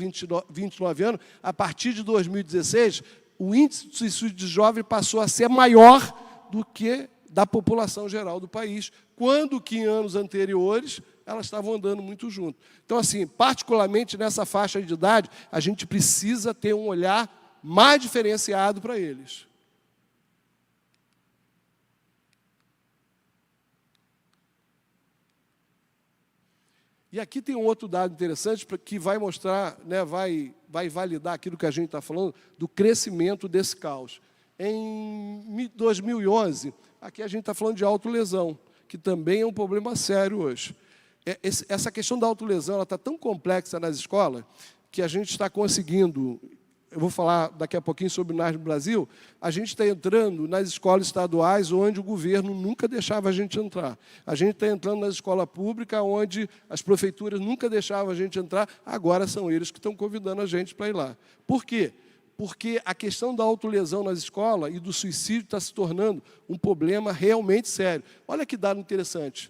[SPEAKER 2] 29 anos, a partir de 2016, o índice de suicídio de jovem passou a ser maior do que da população geral do país, quando que em anos anteriores elas estavam andando muito junto. Então, assim, particularmente nessa faixa de idade, a gente precisa ter um olhar mais diferenciado para eles. E aqui tem um outro dado interessante que vai mostrar, né, vai validar aquilo que a gente está falando, do crescimento desse caos. Em 2011, aqui a gente está falando de autolesão, que também é um problema sério hoje. Essa questão da autolesão está tão complexa nas escolas que a gente está conseguindo, eu vou falar daqui a pouquinho sobre o NAS no Brasil, a gente está entrando nas escolas estaduais onde o governo nunca deixava a gente entrar. A gente está entrando nas escolas públicas onde as prefeituras nunca deixavam a gente entrar, agora são eles que estão convidando a gente para ir lá. Por quê? Porque a questão da autolesão nas escolas e do suicídio está se tornando um problema realmente sério. Olha que dado interessante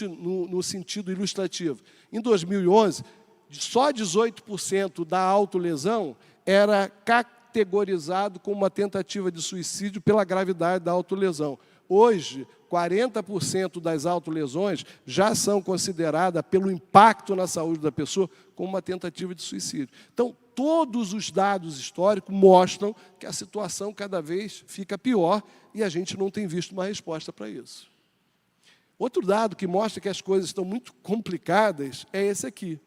[SPEAKER 2] no sentido ilustrativo. Em 2011, só 18% da autolesão era categorizado como uma tentativa de suicídio pela gravidade da autolesão. Hoje, 40% das autolesões já são consideradas, pelo impacto na saúde da pessoa, como uma tentativa de suicídio. Então, todos os dados históricos mostram que a situação cada vez fica pior e a gente não tem visto uma resposta para isso. Outro dado que mostra que as coisas estão muito complicadas é esse aqui.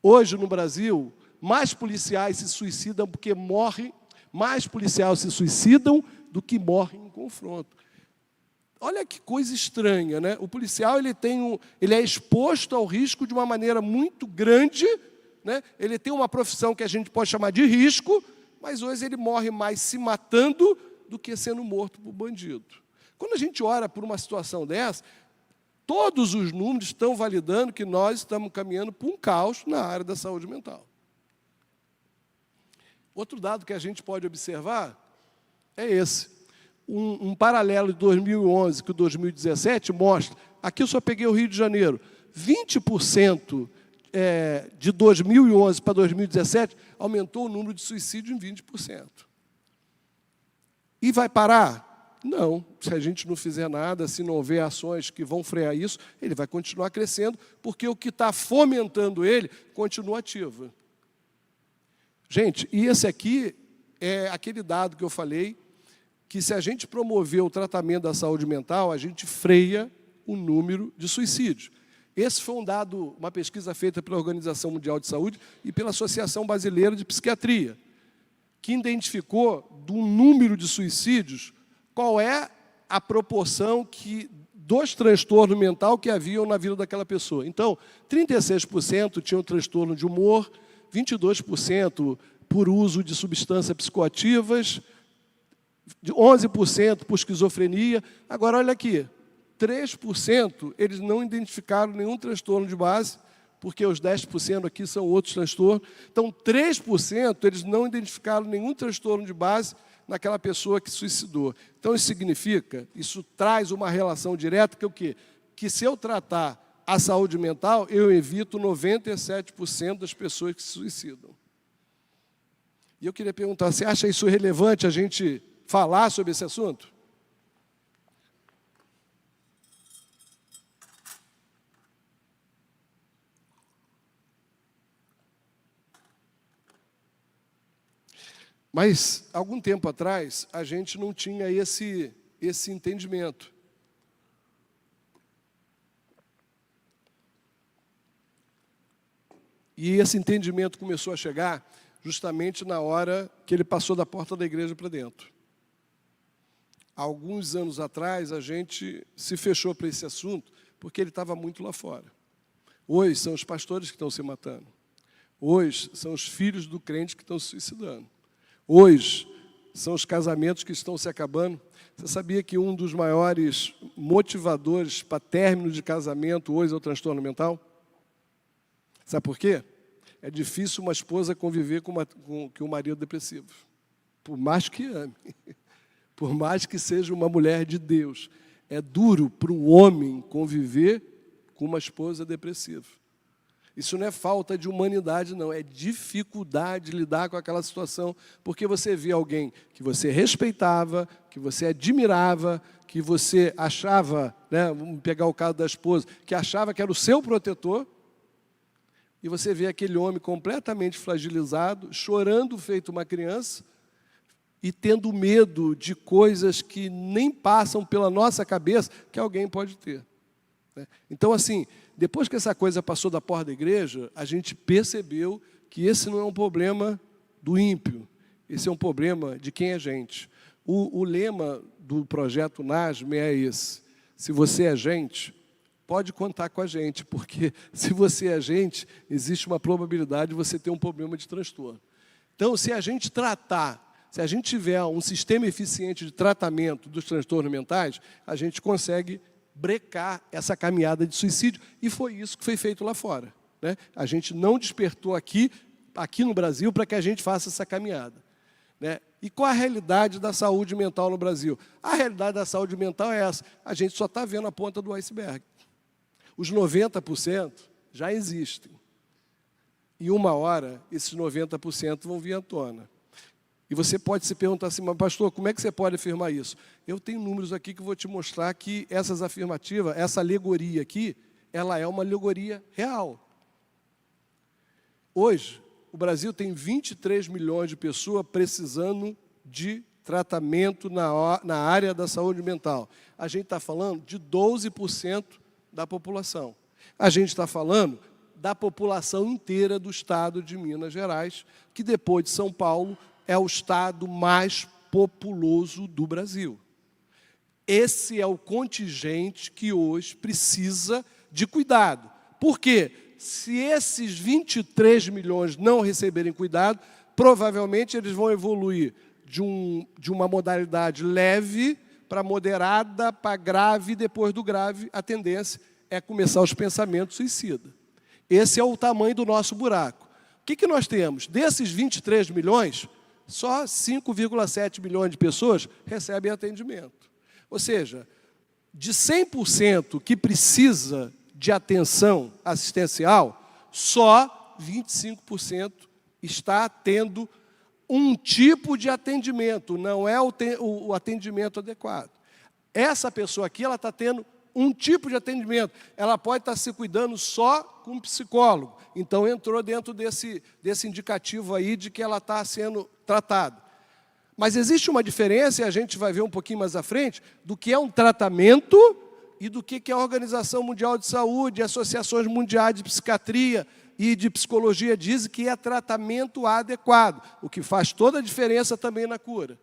[SPEAKER 2] Hoje, no Brasil, mais policiais se suicidam porque morrem, mais policiais se suicidam do que morrem em confronto. Olha que coisa estranha, né? O policial ele é exposto ao risco de uma maneira muito grande, né? Ele tem uma profissão que a gente pode chamar de risco, mas hoje ele morre mais se matando do que sendo morto por bandido. Quando a gente ora por uma situação dessa, todos os números estão validando que nós estamos caminhando para um caos na área da saúde mental. Outro dado que a gente pode observar é esse. Um paralelo de 2011 com 2017 mostra, aqui eu só peguei o Rio de Janeiro, 20% de 2011 para 2017 aumentou o número de suicídios em 20%. E vai parar? Não, se a gente não fizer nada, se não houver ações que vão frear isso, ele vai continuar crescendo, porque o que está fomentando ele continua ativo. Gente, e esse aqui é aquele dado que eu falei, que se a gente promover o tratamento da saúde mental, a gente freia o número de suicídios. Esse foi um dado, uma pesquisa feita pela Organização Mundial de Saúde e pela Associação Brasileira de Psiquiatria, que identificou do número de suicídios qual é a proporção dos transtornos mentais que haviam na vida daquela pessoa. Então, 36% tinham transtorno de humor, 22% por uso de substâncias psicoativas, 11% por esquizofrenia. Agora, olha aqui, 3% eles não identificaram nenhum transtorno de base, porque os 10% aqui são outros transtornos. Então, 3% eles não identificaram nenhum transtorno de base naquela pessoa que se suicidou. Então, isso significa, isso traz uma relação direta, que é o quê? Que se eu tratar a saúde mental, eu evito 97% das pessoas que se suicidam. E eu queria perguntar, você acha isso relevante a gente falar sobre esse assunto? Mas, algum tempo atrás, a gente não tinha esse entendimento. E esse entendimento começou a chegar justamente na hora que ele passou da porta da igreja para dentro. Alguns anos atrás, a gente se fechou para esse assunto, porque ele estava muito lá fora. Hoje são os pastores que estão se matando. Hoje são os filhos do crente que estão se suicidando. Hoje são os casamentos que estão se acabando. Você sabia que um dos maiores motivadores para término de casamento hoje é o transtorno mental? Sabe por quê? É difícil uma esposa conviver com um marido depressivo. Por mais que ame. Por mais que seja uma mulher de Deus. É duro para um homem conviver com uma esposa depressiva. Isso não é falta de humanidade, não. É dificuldade de lidar com aquela situação, porque você vê alguém que você respeitava, que você admirava, que você achava, né, vamos pegar o caso da esposa, que achava que era o seu protetor, e você vê aquele homem completamente fragilizado, chorando feito uma criança, e tendo medo de coisas que nem passam pela nossa cabeça que alguém pode ter. Então, assim, depois que essa coisa passou da porta da igreja, a gente percebeu que esse não é um problema do ímpio, esse é um problema de quem é gente. O lema do projeto NASM é esse: se você é gente, pode contar com a gente, porque se você é gente, existe uma probabilidade de você ter um problema de transtorno. Então, se a gente tiver um sistema eficiente de tratamento dos transtornos mentais, a gente consegue brecar essa caminhada de suicídio, e foi isso que foi feito lá fora, né? A gente não despertou aqui no Brasil para que a gente faça essa caminhada, né? E qual a realidade da saúde mental no Brasil? A realidade da saúde mental é essa: a gente só está vendo a ponta do iceberg. Os 90% já existem. E uma hora, esses 90% vão vir à tona. E E você pode se perguntar assim, mas pastor, como é que você pode afirmar isso? Eu tenho números aqui que vou te mostrar que essas afirmativas, essa alegoria aqui, ela é uma alegoria real. Hoje, o Brasil tem 23 milhões de pessoas precisando de tratamento na área da saúde mental. A gente está falando de 12% da população. A gente está falando da população inteira do estado de Minas Gerais, que depois de São Paulo é o estado mais populoso do Brasil. Esse é o contingente que hoje precisa de cuidado. Por quê? Se esses 23 milhões não receberem cuidado, provavelmente eles vão evoluir de uma modalidade leve para moderada, para grave, e depois do grave, a tendência é começar os pensamentos suicidas. Esse é o tamanho do nosso buraco. O que nós temos? Desses 23 milhões, só 5,7 milhões de pessoas recebem atendimento. Ou seja, de 100% que precisa de atenção assistencial, só 25% está tendo um tipo de atendimento, não é o atendimento adequado. Essa pessoa aqui, ela está tendo um tipo de atendimento. Ela pode estar se cuidando só com um psicólogo. Então, entrou dentro desse indicativo aí de que ela está sendo tratada. Mas existe uma diferença, e a gente vai ver um pouquinho mais à frente, do que é um tratamento e do que é a Organização Mundial de Saúde, associações mundiais de psiquiatria e de psicologia dizem que é tratamento adequado, o que faz toda a diferença também na cura.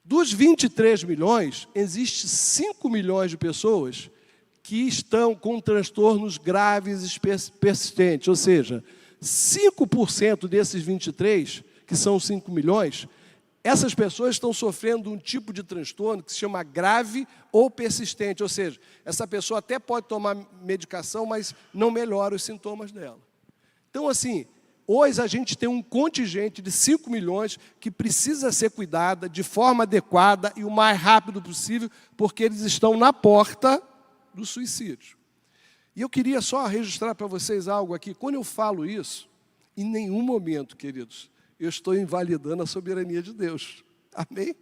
[SPEAKER 2] Dos 23 milhões, existe 5 milhões de pessoas que estão com transtornos graves e persistentes, ou seja, 5% desses 23, que são 5 milhões, essas pessoas estão sofrendo um tipo de transtorno que se chama grave ou persistente, ou seja, essa pessoa até pode tomar medicação, mas não melhora os sintomas dela. Então, assim, hoje a gente tem um contingente de 5 milhões que precisa ser cuidada de forma adequada e o mais rápido possível, porque eles estão na porta do suicídio. E eu queria só registrar para vocês algo aqui. Quando eu falo isso, em nenhum momento, queridos, eu estou invalidando a soberania de Deus. Amém?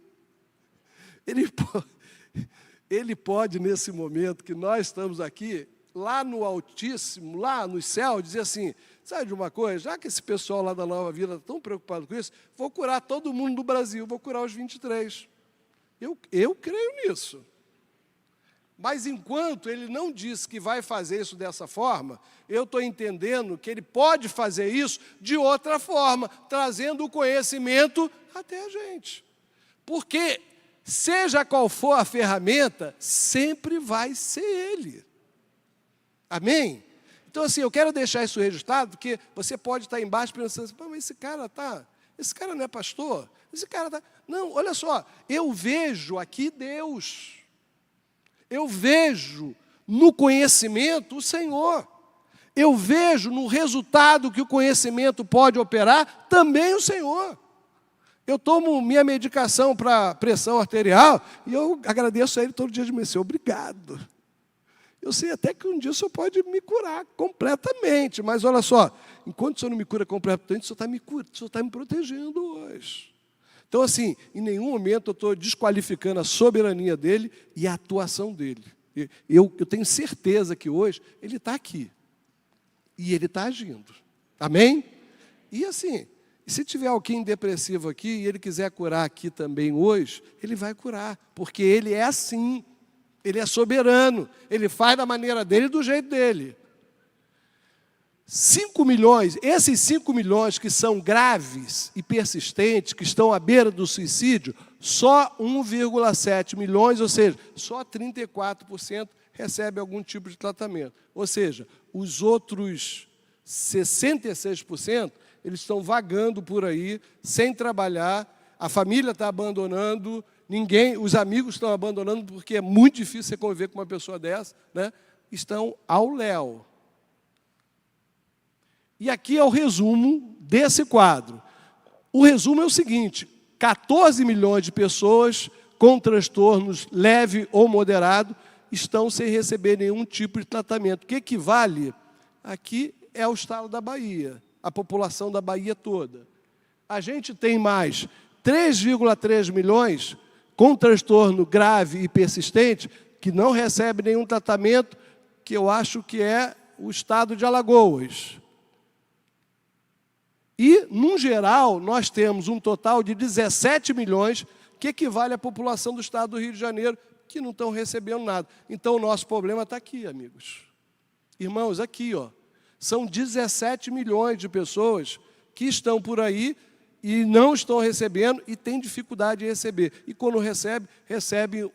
[SPEAKER 2] Ele pode, nesse momento que nós estamos aqui, lá no Altíssimo, lá no céu, dizer assim, sabe de uma coisa? Já que esse pessoal lá da Nova Vida está tão preocupado com isso, vou curar todo mundo do Brasil, vou curar os 23. Eu creio nisso. Mas enquanto ele não diz que vai fazer isso dessa forma, eu estou entendendo que ele pode fazer isso de outra forma, trazendo o conhecimento até a gente. Porque, seja qual for a ferramenta, sempre vai ser ele. Amém? Então, assim, eu quero deixar isso registrado, porque você pode estar embaixo pensando assim, mas esse cara não é pastor? Esse cara está... Não, olha só, eu vejo aqui Deus. Eu vejo no conhecimento o Senhor. Eu vejo no resultado que o conhecimento pode operar também o Senhor. Eu tomo minha medicação para pressão arterial e eu agradeço a Ele todo dia de manhã. Obrigado. Eu sei até que um dia o Senhor pode me curar completamente. Mas olha só, enquanto o Senhor não me cura completamente, o Senhor está me protegendo hoje. Então, assim, em nenhum momento eu estou desqualificando a soberania dele e a atuação dele. Eu tenho certeza que hoje ele está aqui. E ele está agindo. Amém? E assim, se tiver alguém depressivo aqui e ele quiser curar aqui também hoje, ele vai curar. Porque ele é assim. Ele é soberano. Ele faz da maneira dele e do jeito dele. 5 milhões, esses 5 milhões que são graves e persistentes, que estão à beira do suicídio, só 1,7 milhões, ou seja, só 34% recebe algum tipo de tratamento. Ou seja, os outros 66%, eles estão vagando por aí, sem trabalhar, a família está abandonando, os amigos estão abandonando, porque é muito difícil você conviver com uma pessoa dessa, né? Estão ao léu. E aqui é o resumo desse quadro. O resumo é o seguinte, 14 milhões de pessoas com transtornos leve ou moderado estão sem receber nenhum tipo de tratamento. O que equivale aqui é o estado da Bahia, a população da Bahia toda. A gente tem mais 3,3 milhões com transtorno grave e persistente, que não recebe nenhum tratamento, que eu acho que é o estado de Alagoas. E, num geral, nós temos um total de 17 milhões, que equivale à população do estado do Rio de Janeiro, que não estão recebendo nada. Então, o nosso problema está aqui, amigos. Irmãos, aqui, ó, são 17 milhões de pessoas que estão por aí e não estão recebendo e têm dificuldade de receber. E quando recebe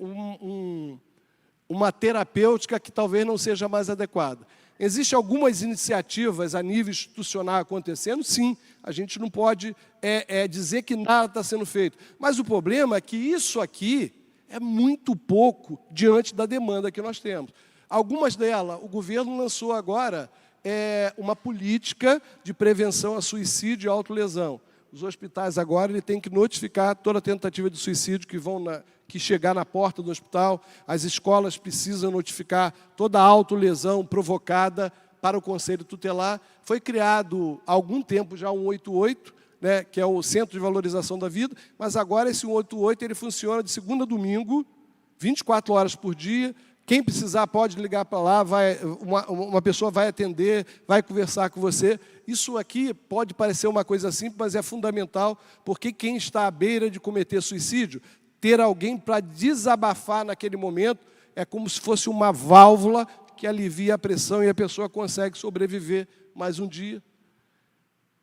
[SPEAKER 2] uma terapêutica que talvez não seja mais adequada. Existem algumas iniciativas a nível institucional acontecendo? Sim, a gente não pode dizer que nada está sendo feito. Mas o problema é que isso aqui é muito pouco diante da demanda que nós temos. Algumas delas, o governo lançou agora uma política de prevenção a suicídio e autolesão. Os hospitais agora têm que notificar toda tentativa de suicídio que chegar na porta do hospital. As escolas precisam notificar toda autolesão provocada para o Conselho Tutelar. Foi criado há algum tempo já um 188, né, que é o Centro de Valorização da Vida, mas agora esse 188 ele funciona de segunda a domingo, 24 horas por dia. Quem precisar pode ligar para lá, uma pessoa vai atender, vai conversar com você. Isso aqui pode parecer uma coisa simples, mas é fundamental, porque quem está à beira de cometer suicídio, ter alguém para desabafar naquele momento, é como se fosse uma válvula que alivia a pressão e a pessoa consegue sobreviver mais um dia.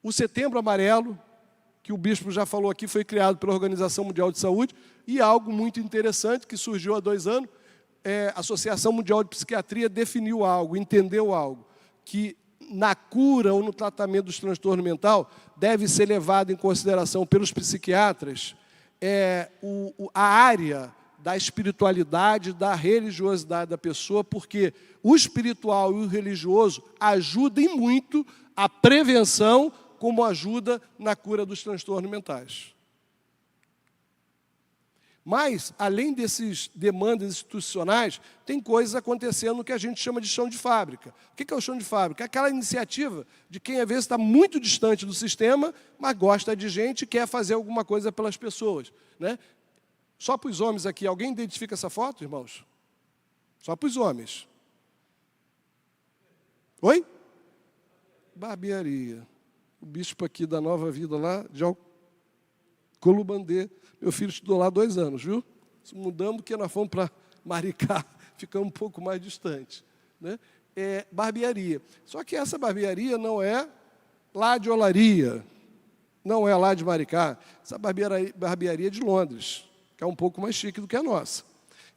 [SPEAKER 2] O Setembro Amarelo, que o bispo já falou aqui, foi criado pela Organização Mundial de Saúde, e algo muito interessante que surgiu há 2 anos, a Associação Mundial de Psiquiatria definiu algo, entendeu algo, que na cura ou no tratamento dos transtornos mentais deve ser levado em consideração pelos psiquiatras a área da espiritualidade, da religiosidade da pessoa, porque o espiritual e o religioso ajudam muito a prevenção, como ajuda na cura dos transtornos mentais. Mas, além dessas demandas institucionais, tem coisas acontecendo que a gente chama de chão de fábrica. O que é o chão de fábrica? É aquela iniciativa de quem, às vezes, está muito distante do sistema, mas gosta de gente e quer fazer alguma coisa pelas pessoas, né? Só para os homens aqui. Alguém identifica essa foto, irmãos? Só para os homens. Oi? Barbearia. O bispo aqui da Nova Vida lá, de Colubandê. Meu filho estudou lá 2 anos, viu? Mudamos porque nós fomos para Maricá, ficamos um pouco mais distante, né? Barbearia. Só que essa barbearia não é lá de Olaria, não é lá de Maricá. Essa barbearia é de Londres, que é um pouco mais chique do que a nossa.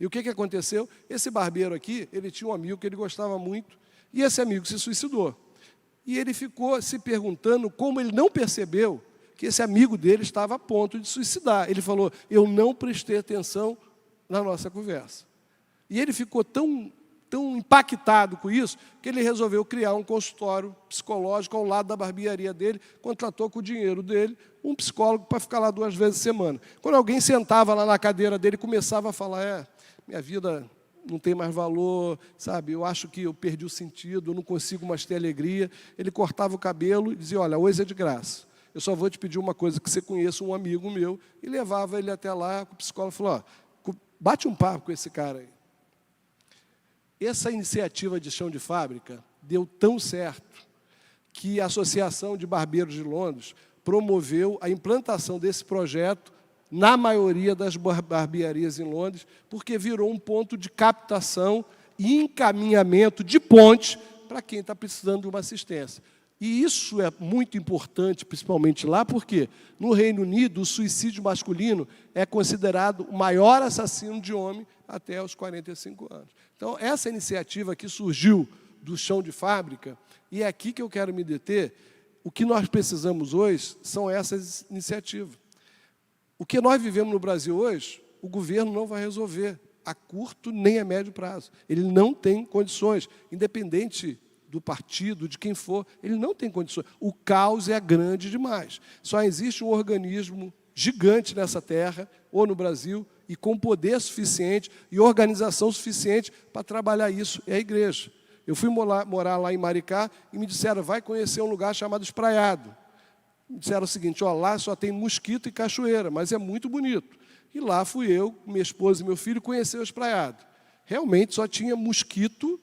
[SPEAKER 2] E o que aconteceu? Esse barbeiro aqui, ele tinha um amigo que ele gostava muito, e esse amigo se suicidou. E ele ficou se perguntando como ele não percebeu que esse amigo dele estava a ponto de suicidar. Ele falou, eu não prestei atenção na nossa conversa. E ele ficou tão impactado com isso, que ele resolveu criar um consultório psicológico ao lado da barbearia dele, contratou com o dinheiro dele um psicólogo para ficar lá 2 vezes por semana. Quando alguém sentava lá na cadeira dele, começava a falar, minha vida não tem mais valor, sabe? Eu acho que eu perdi o sentido, eu não consigo mais ter alegria. Ele cortava o cabelo e dizia, olha, hoje é de graça. Eu só vou te pedir uma coisa, que você conheça um amigo meu, e levava ele até lá, o psicólogo falou, bate um papo com esse cara aí. Essa iniciativa de chão de fábrica deu tão certo que a Associação de Barbeiros de Londres promoveu a implantação desse projeto na maioria das barbearias em Londres, porque virou um ponto de captação e encaminhamento de ponte para quem está precisando de uma assistência. E isso é muito importante, principalmente lá, porque no Reino Unido o suicídio masculino é considerado o maior assassino de homem até os 45 anos. Então, essa iniciativa que surgiu do chão de fábrica, e é aqui que eu quero me deter, o que nós precisamos hoje são essas iniciativas. O que nós vivemos no Brasil hoje, o governo não vai resolver a curto nem a médio prazo. Ele não tem condições, independente do partido, de quem for, ele não tem condições. O caos é grande demais. Só existe um organismo gigante nessa terra, ou no Brasil, e com poder suficiente e organização suficiente para trabalhar isso, é a igreja. Eu fui morar lá em Maricá e me disseram, vai conhecer um lugar chamado Espraiado. disseram o seguinte: ó, lá só tem mosquito e cachoeira, mas é muito bonito. E lá fui eu, minha esposa e meu filho conhecer o Espraiado. Realmente só tinha mosquito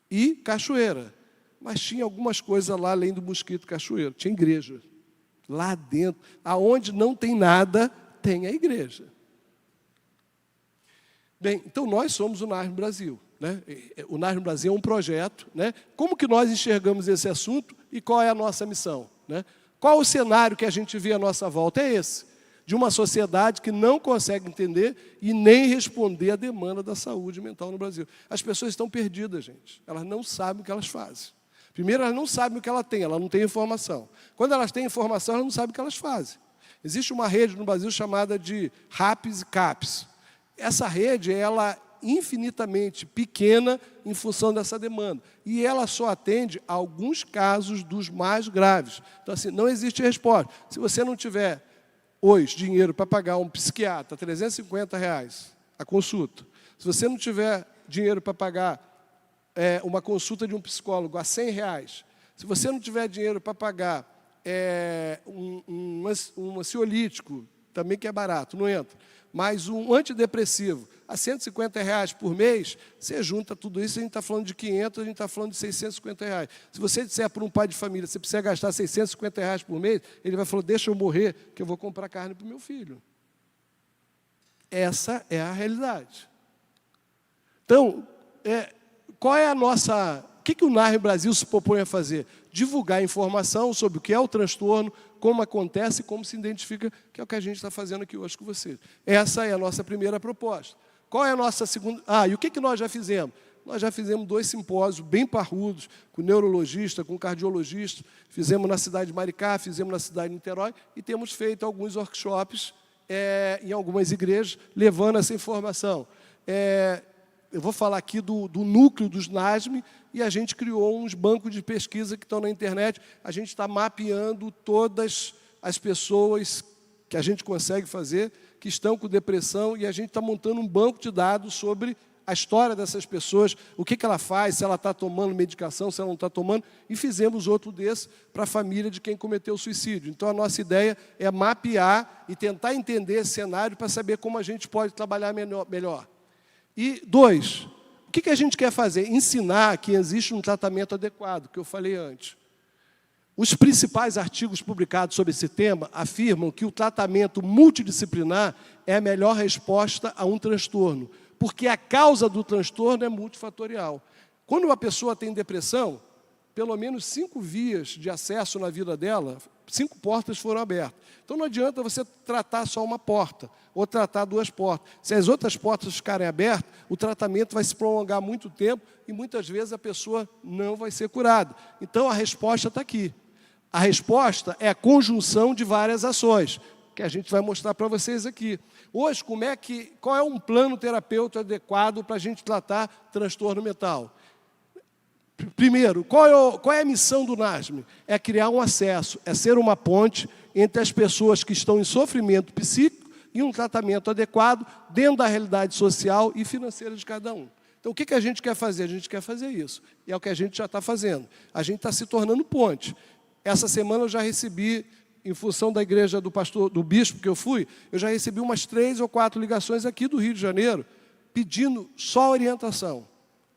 [SPEAKER 2] e cachoeira, mas tinha algumas coisas lá além do mosquito e cachoeira. Tinha igreja. Lá dentro, aonde não tem nada, tem a igreja. Bem, então nós somos o NARM Brasil, né? O NARM Brasil é um projeto, né? Como que nós enxergamos esse assunto e qual é a nossa missão, né? Qual o cenário que a gente vê à nossa volta? É esse, de uma sociedade que não consegue entender e nem responder à demanda da saúde mental no Brasil. As pessoas estão perdidas, gente. Elas não sabem o que elas fazem. Primeiro, elas não sabem o que ela tem, ela não tem informação. Quando elas têm informação, elas não sabem o que elas fazem. Existe uma rede no Brasil chamada de RAPs e CAPs. Essa rede, ela é infinitamente pequena em função dessa demanda. E ela só atende a alguns casos dos mais graves. Então, assim, não existe resposta. Se você não tiver hoje dinheiro para pagar um psiquiatra, R$350 a consulta, se você não tiver dinheiro para pagar uma consulta de um psicólogo a R$100, se você não tiver dinheiro para pagar um ansiolítico, também que é barato, não entra, mas um antidepressivo a R$150 por mês, você junta tudo isso, a gente está falando de 500, a gente está falando de R$650. Se você disser para um pai de família, você precisa gastar R$650 por mês, ele vai falar, deixa eu morrer, que eu vou comprar carne para o meu filho. Essa é a realidade. Então, qual é a nossa... O que o NARM Brasil se propõe a fazer? Divulgar informação sobre o que é o transtorno, como acontece e como se identifica, que é o que a gente está fazendo aqui hoje com vocês. Essa é a nossa primeira proposta. Qual é a nossa segunda... e o que nós já fizemos? Nós já fizemos 2 simpósios bem parrudos, com neurologista, com cardiologista, fizemos na cidade de Maricá, fizemos na cidade de Niterói, e temos feito alguns workshops em algumas igrejas, levando essa informação. Eu vou falar aqui do núcleo dos NASM, e a gente criou uns bancos de pesquisa que estão na internet. A gente está mapeando todas as pessoas que a gente consegue fazer, que estão com depressão, e a gente está montando um banco de dados sobre a história dessas pessoas, o que ela faz, se ela está tomando medicação, se ela não está tomando, e fizemos outro desse para a família de quem cometeu suicídio. Então, a nossa ideia é mapear e tentar entender esse cenário para saber como a gente pode trabalhar melhor. E 2, o que a gente quer fazer? Ensinar que existe um tratamento adequado, que eu falei antes. Os principais artigos publicados sobre esse tema afirmam que o tratamento multidisciplinar é a melhor resposta a um transtorno, porque a causa do transtorno é multifatorial. Quando uma pessoa tem depressão, pelo menos 5 vias de acesso na vida dela, 5 portas foram abertas. Então não adianta você tratar só uma porta, ou tratar 2 portas. Se as outras portas ficarem abertas, o tratamento vai se prolongar muito tempo e muitas vezes a pessoa não vai ser curada. Então a resposta está aqui. A resposta é a conjunção de várias ações, que a gente vai mostrar para vocês aqui. Hoje, qual é um plano terapêutico adequado para a gente tratar transtorno mental? Primeiro, qual é a missão do NASM? É criar um acesso, é ser uma ponte entre as pessoas que estão em sofrimento psíquico e um tratamento adequado dentro da realidade social e financeira de cada um. Então, o que a gente quer fazer? A gente quer fazer isso. E é o que a gente já está fazendo. A gente está se tornando ponte. Essa semana eu já recebi, em função da igreja do bispo que eu fui, eu já recebi umas 3 ou 4 ligações aqui do Rio de Janeiro, pedindo só orientação.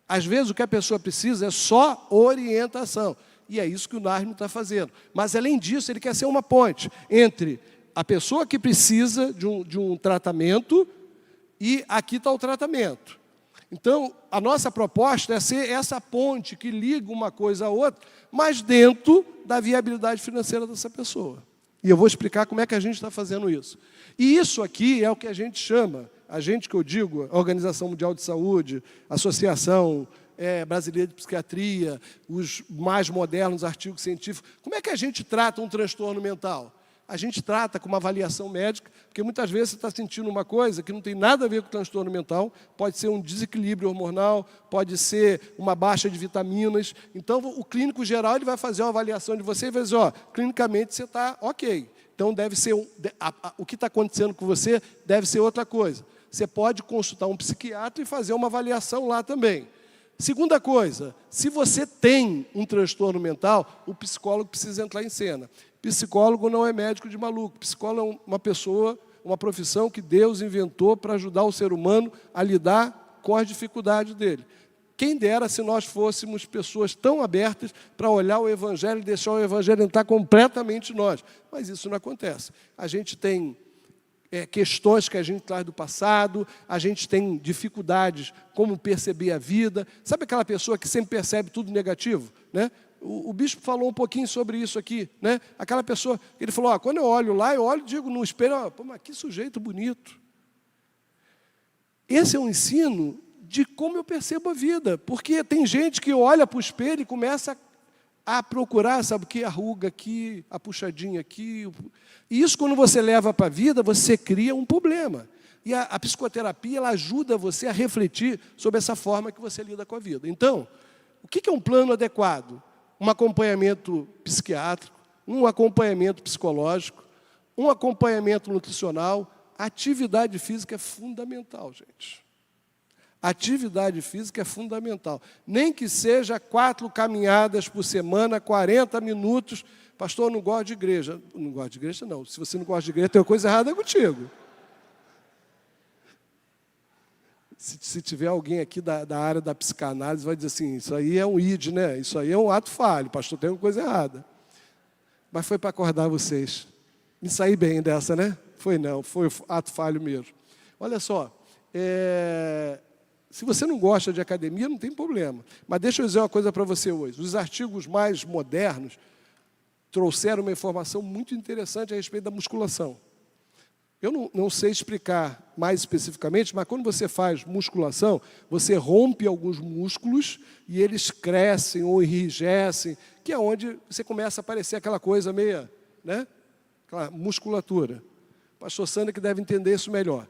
[SPEAKER 2] Às vezes o que a pessoa precisa é só orientação. E é isso que o NARM está fazendo. Mas, além disso, ele quer ser uma ponte entre a pessoa que precisa de um tratamento e aqui está o tratamento. Então, a nossa proposta é ser essa ponte que liga uma coisa à outra, mas dentro da viabilidade financeira dessa pessoa. E eu vou explicar como é que a gente está fazendo isso. E isso aqui é o que a gente chama, a gente que eu digo, a Organização Mundial de Saúde, a Associação Brasileira de Psiquiatria, os mais modernos artigos científicos. Como é que a gente trata um transtorno mental? A gente trata com uma avaliação médica, porque muitas vezes você está sentindo uma coisa que não tem nada a ver com transtorno mental, pode ser um desequilíbrio hormonal, pode ser uma baixa de vitaminas. Então, o clínico geral ele vai fazer uma avaliação de você e vai dizer, clinicamente você está ok. Então, deve ser o que está acontecendo com você deve ser outra coisa. Você pode consultar um psiquiatra e fazer uma avaliação lá também. Segunda coisa, se você tem um transtorno mental, o psicólogo precisa entrar em cena. Psicólogo não é médico de maluco. Psicólogo é uma pessoa, uma profissão que Deus inventou para ajudar o ser humano a lidar com as dificuldades dele. Quem dera se nós fôssemos pessoas tão abertas para olhar o Evangelho e deixar o Evangelho entrar completamente em nós. Mas isso não acontece. A gente tem questões que a gente traz do passado, a gente tem dificuldades como perceber a vida. Sabe aquela pessoa que sempre percebe tudo negativo, né? O bispo falou um pouquinho sobre isso aqui, né? Aquela pessoa, ele falou, quando eu olho lá, eu olho e digo no espelho, pô, mas que sujeito bonito. Esse é um ensino de como eu percebo a vida, porque tem gente que olha para o espelho e começa a procurar, sabe o que? A ruga aqui, a puxadinha aqui. E isso, quando você leva para a vida, você cria um problema. E a psicoterapia, ela ajuda você a refletir sobre essa forma que você lida com a vida. Então, o que é um plano adequado? Um acompanhamento psiquiátrico, um acompanhamento psicológico, um acompanhamento nutricional. A atividade física é fundamental, gente. A atividade física é fundamental. Nem que seja 4 caminhadas por semana, 40 minutos. Pastor, eu não gosto de igreja. Não gosto de igreja, não. Se você não gosta de igreja, tem uma coisa errada contigo. Se tiver alguém aqui da área da psicanálise, vai dizer assim, isso aí é um id, né? Isso aí é um ato falho. Pastor, tem uma coisa errada. Mas foi para acordar vocês. Me saí bem dessa, né? Foi não, foi ato falho mesmo. Olha só, se você não gosta de academia, não tem problema. Mas deixa eu dizer uma coisa para você hoje. Os artigos mais modernos trouxeram uma informação muito interessante a respeito da musculação. Eu não sei explicar mais especificamente, mas quando você faz musculação, você rompe alguns músculos e eles crescem ou enrijecem, que é onde você começa a aparecer aquela coisa meia, né? Aquela musculatura. O pastor Sandra que deve entender isso melhor.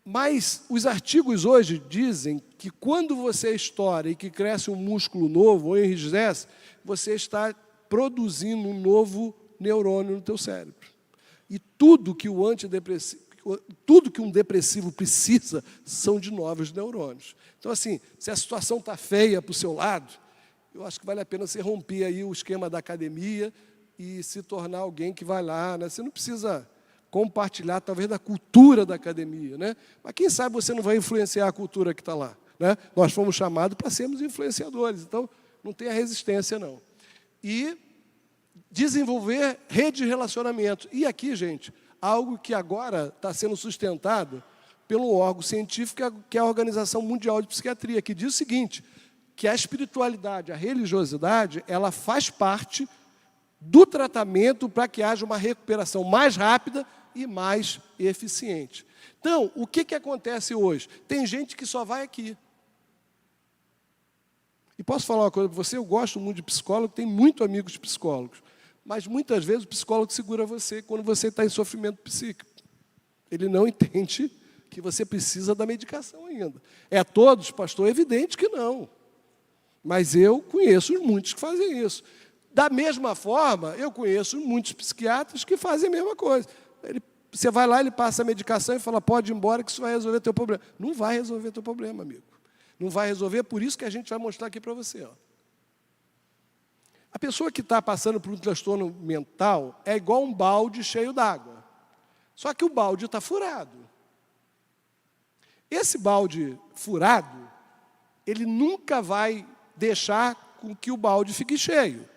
[SPEAKER 2] Mas os artigos hoje dizem que quando você estoura e que cresce um músculo novo ou enrijece, você está produzindo um novo neurônio no teu cérebro. E tudo que um depressivo precisa são de novos neurônios. Então, assim, se a situação está feia para o seu lado, eu acho que vale a pena você romper aí o esquema da academia e se tornar alguém que vai lá, né? Você não precisa compartilhar, talvez, da cultura da academia, né? Mas quem sabe você não vai influenciar a cultura que está lá, né? Nós fomos chamados para sermos influenciadores, então não tenha resistência, não. E desenvolver rede de relacionamento. E aqui, gente, algo que agora está sendo sustentado pelo órgão científico, que é a Organização Mundial de Psiquiatria, que diz o seguinte, que a espiritualidade, a religiosidade, ela faz parte do tratamento para que haja uma recuperação mais rápida e mais eficiente. Então, o que acontece hoje? Tem gente que só vai aqui. E posso falar uma coisa para você? Eu gosto muito de psicólogo, tenho muitos amigos psicólogos. Mas, muitas vezes, o psicólogo segura você quando você está em sofrimento psíquico. Ele não entende que você precisa da medicação ainda. É todos, pastor? É evidente que não. Mas eu conheço muitos que fazem isso. Da mesma forma, eu conheço muitos psiquiatras que fazem a mesma coisa. Você vai lá, ele passa a medicação e fala, pode ir embora que isso vai resolver teu problema. Não vai resolver teu problema, amigo. Não vai resolver, por isso que a gente vai mostrar aqui para você. Ó. A pessoa que está passando por um transtorno mental é igual um balde cheio d'água. Só que o balde está furado. Esse balde furado, ele nunca vai deixar com que o balde fique cheio.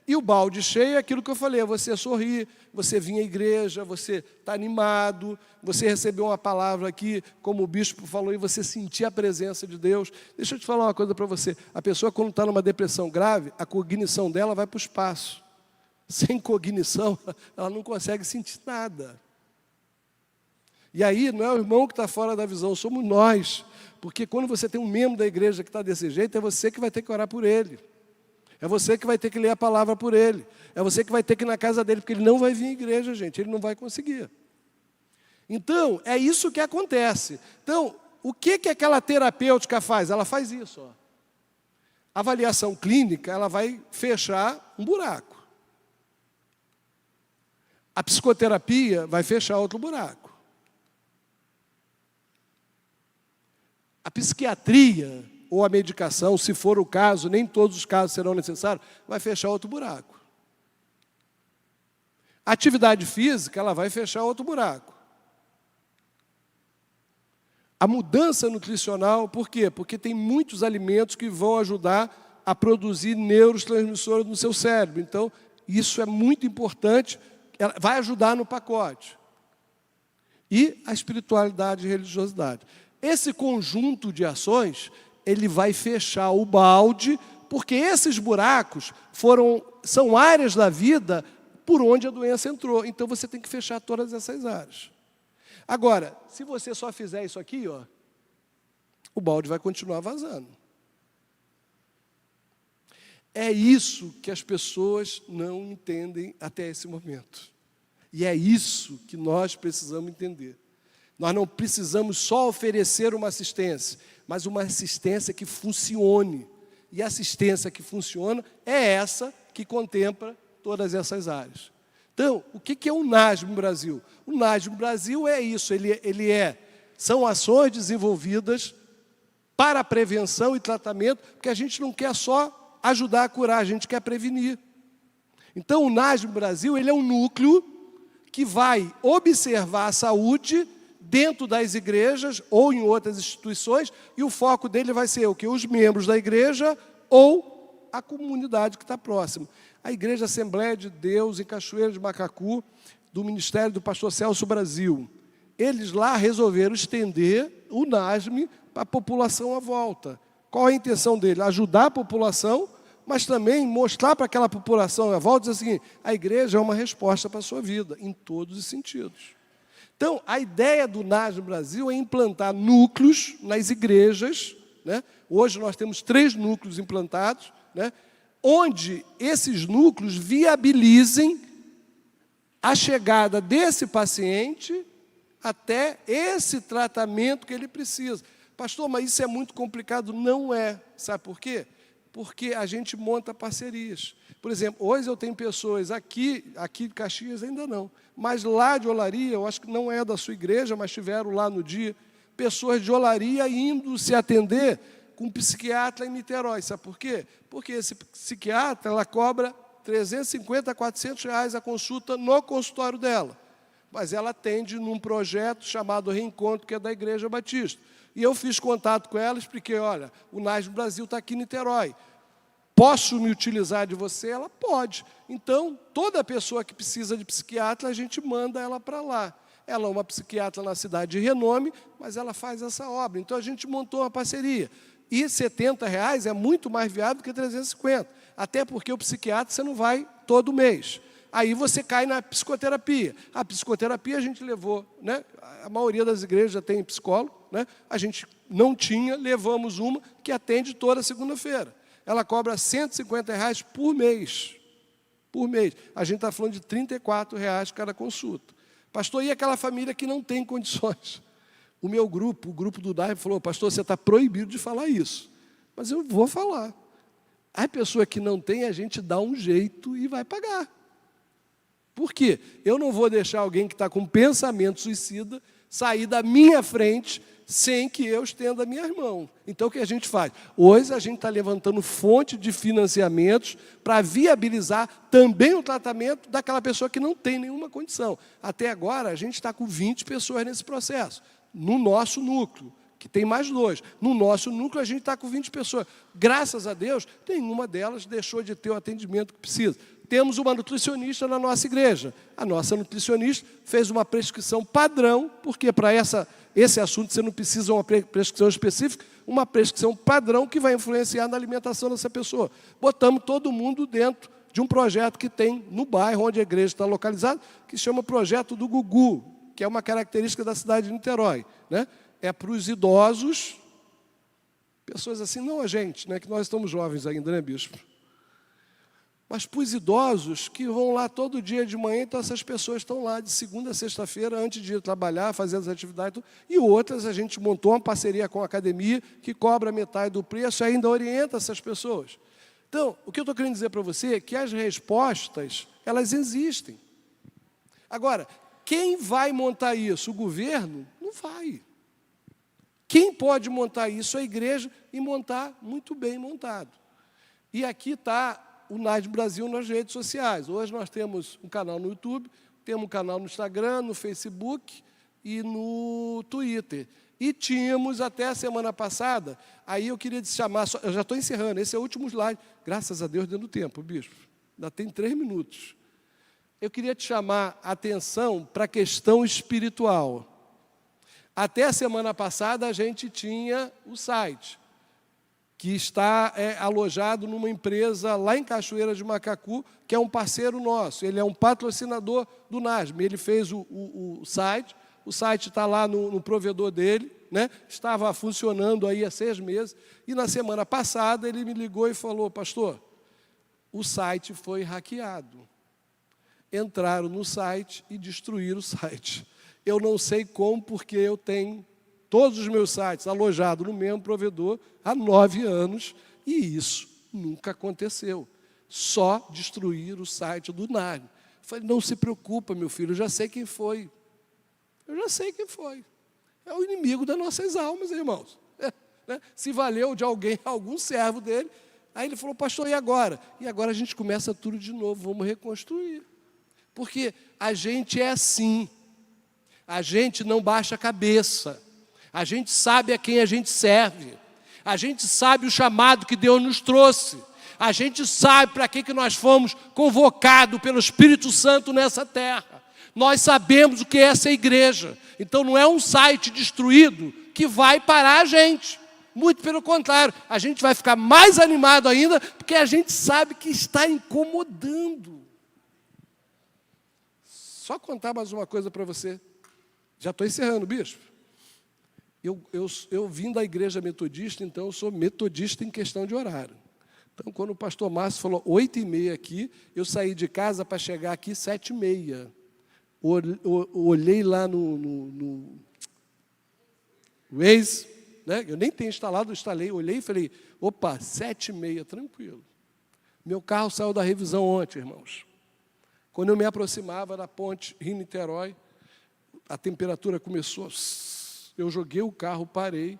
[SPEAKER 2] E o balde cheio é aquilo que eu falei, é você sorrir, você vir à igreja, você está animado, você recebeu uma palavra aqui, como o bispo falou, e você sentir a presença de Deus. Deixa eu te falar uma coisa para você. A pessoa, quando está numa depressão grave, a cognição dela vai para o espaço. Sem cognição, ela não consegue sentir nada. E aí, não é o irmão que está fora da visão, somos nós. Porque quando você tem um membro da igreja que está desse jeito, é você que vai ter que orar por ele. É você que vai ter que ler a palavra por ele. É você que vai ter que ir na casa dele, porque ele não vai vir à igreja, gente. Ele não vai conseguir. Então, é isso que acontece. Então, o que aquela terapêutica faz? Ela faz isso. Ó. A avaliação clínica, ela vai fechar um buraco. A psicoterapia vai fechar outro buraco. A psiquiatria ou a medicação, se for o caso, nem todos os casos serão necessários, vai fechar outro buraco. A atividade física, ela vai fechar outro buraco. A mudança nutricional, por quê? Porque tem muitos alimentos que vão ajudar a produzir neurotransmissores no seu cérebro. Então, isso é muito importante, vai ajudar no pacote. E a espiritualidade e religiosidade. Esse conjunto de ações, ele vai fechar o balde, porque esses buracos são áreas da vida por onde a doença entrou. Então, você tem que fechar todas essas áreas. Agora, se você só fizer isso aqui, ó, o balde vai continuar vazando. É isso que as pessoas não entendem até esse momento. E é isso que nós precisamos entender. Nós não precisamos só oferecer uma assistência, mas uma assistência que funcione. E a assistência que funciona é essa que contempla todas essas áreas. Então, o que é o NASM Brasil? O NASM Brasil é isso, são ações desenvolvidas para prevenção e tratamento, porque a gente não quer só ajudar a curar, a gente quer prevenir. Então, o NASM Brasil, ele é um núcleo que vai observar a saúde dentro das igrejas ou em outras instituições, e o foco dele vai ser o quê? Os membros da igreja ou a comunidade que está próxima. A Igreja Assembleia de Deus, em Cachoeira de Macacu, do Ministério do Pastor Celso Brasil. Eles lá resolveram estender o NASM para a população à volta. Qual é a intenção dele? Ajudar a população, mas também mostrar para aquela população à volta, dizer assim, a igreja é uma resposta para a sua vida, em todos os sentidos. Então, a ideia do NASM Brasil é implantar núcleos nas igrejas, né? Hoje nós temos 3 núcleos implantados, né? Onde esses núcleos viabilizem a chegada desse paciente até esse tratamento que ele precisa. Pastor, mas isso é muito complicado? Não é. Sabe por quê? Porque a gente monta parcerias. Por exemplo, hoje eu tenho pessoas aqui de Caxias ainda não, mas lá de Olaria, eu acho que não é da sua igreja, mas estiveram lá no dia, pessoas de Olaria indo se atender com um psiquiatra em Niterói. Sabe por quê? Porque esse psiquiatra, ela cobra R$350 a R$400 a consulta no consultório dela. Mas ela atende num projeto chamado Reencontro, que é da Igreja Batista. E eu fiz contato com ela, expliquei, olha, o NASM Brasil está aqui em Niterói. Posso me utilizar de você? Ela pode. Então, toda pessoa que precisa de psiquiatra, a gente manda ela para lá. Ela é uma psiquiatra na cidade de renome, mas ela faz essa obra. Então, a gente montou uma parceria. E R$70 é muito mais viável do que 350. Até porque o psiquiatra você não vai todo mês. Aí você cai na psicoterapia. A psicoterapia a gente levou, né? A maioria das igrejas já tem psicólogo, né? A gente não tinha, levamos uma que atende toda segunda-feira. Ela cobra R$150 por mês. Por mês. A gente está falando de R$34 cada consulta. Pastor, e aquela família que não tem condições? O meu grupo, o grupo do DAI, falou, pastor, você está proibido de falar isso. Mas eu vou falar. A pessoa que não tem, a gente dá um jeito e vai pagar. Por quê? Eu não vou deixar alguém que está com pensamento suicida sair da minha frente sem que eu estenda minhas mãos. Então, o que a gente faz? Hoje, a gente está levantando fonte de financiamentos para viabilizar também o tratamento daquela pessoa que não tem nenhuma condição. Até agora, a gente está com 20 pessoas nesse processo, no nosso núcleo, que tem mais 2. No nosso núcleo, a gente está com 20 pessoas. Graças a Deus, nenhuma delas deixou de ter o atendimento que precisa. Temos uma nutricionista na nossa igreja. A nossa nutricionista fez uma prescrição padrão, porque para esse assunto você não precisa de uma prescrição específica, uma prescrição padrão que vai influenciar na alimentação dessa pessoa. Botamos todo mundo dentro de um projeto que tem no bairro onde a igreja está localizada, que se chama Projeto do Gugu, que é uma característica da cidade de Niterói, né? É para os idosos, pessoas assim, não a gente, né, que nós estamos jovens ainda, né, bispo? Mas para os idosos que vão lá todo dia de manhã, então essas pessoas estão lá de segunda a sexta-feira, antes de ir trabalhar, fazendo as atividades, e outras a gente montou uma parceria com a academia, que cobra metade do preço e ainda orienta essas pessoas. Então, o que eu estou querendo dizer para você é que as respostas, elas existem. Agora, quem vai montar isso? O governo? Não vai. Quem pode montar isso? A igreja, e montar muito bem montado. E aqui está o NASM Brasil nas redes sociais. Hoje nós temos um canal no YouTube, temos um canal no Instagram, no Facebook e no Twitter. E tínhamos até a semana passada, aí eu queria te chamar, eu já estou encerrando, esse é o último slide, graças a Deus dentro do tempo, bispo, ainda tem 3 minutos. Eu queria te chamar a atenção para a questão espiritual. Até a semana passada a gente tinha o site, que está alojado numa empresa lá em Cachoeira de Macacu, que é um parceiro nosso, ele é um patrocinador do NASM, ele fez o site está lá no provedor dele, né? Estava funcionando aí há 6 meses, e na semana passada ele me ligou e falou: pastor, o site foi hackeado. Entraram no site e destruíram o site. Eu não sei como, porque eu tenho todos os meus sites alojados no mesmo provedor há 9 anos, e isso nunca aconteceu. Só destruir o site do NASM. Falei: não se preocupa, meu filho, eu já sei quem foi. Eu já sei quem foi. É o inimigo das nossas almas, irmãos. Se valeu de alguém, algum servo dele. Aí ele falou: pastor, e agora? E agora a gente começa tudo de novo, vamos reconstruir. Porque a gente é assim. A gente não baixa a cabeça. A gente sabe a quem a gente serve. A gente sabe o chamado que Deus nos trouxe. A gente sabe para que nós fomos convocados pelo Espírito Santo nessa terra. Nós sabemos o que é essa igreja. Então não é um site destruído que vai parar a gente. Muito pelo contrário, a gente vai ficar mais animado ainda, porque a gente sabe que está incomodando. Só contar mais uma coisa para você. Já estou encerrando, bispo. Eu vim da igreja metodista, então eu sou metodista em questão de horário. Então, quando o pastor Márcio falou 8h30 aqui, eu saí de casa para chegar aqui 7h30. Olhei lá no Waze, né? Eu nem tenho instalado, instalei, olhei e falei: opa, 7h30, tranquilo. Meu carro saiu da revisão ontem, irmãos. Quando eu me aproximava da ponte Rio-Niterói, a temperatura começou, eu joguei o carro, parei,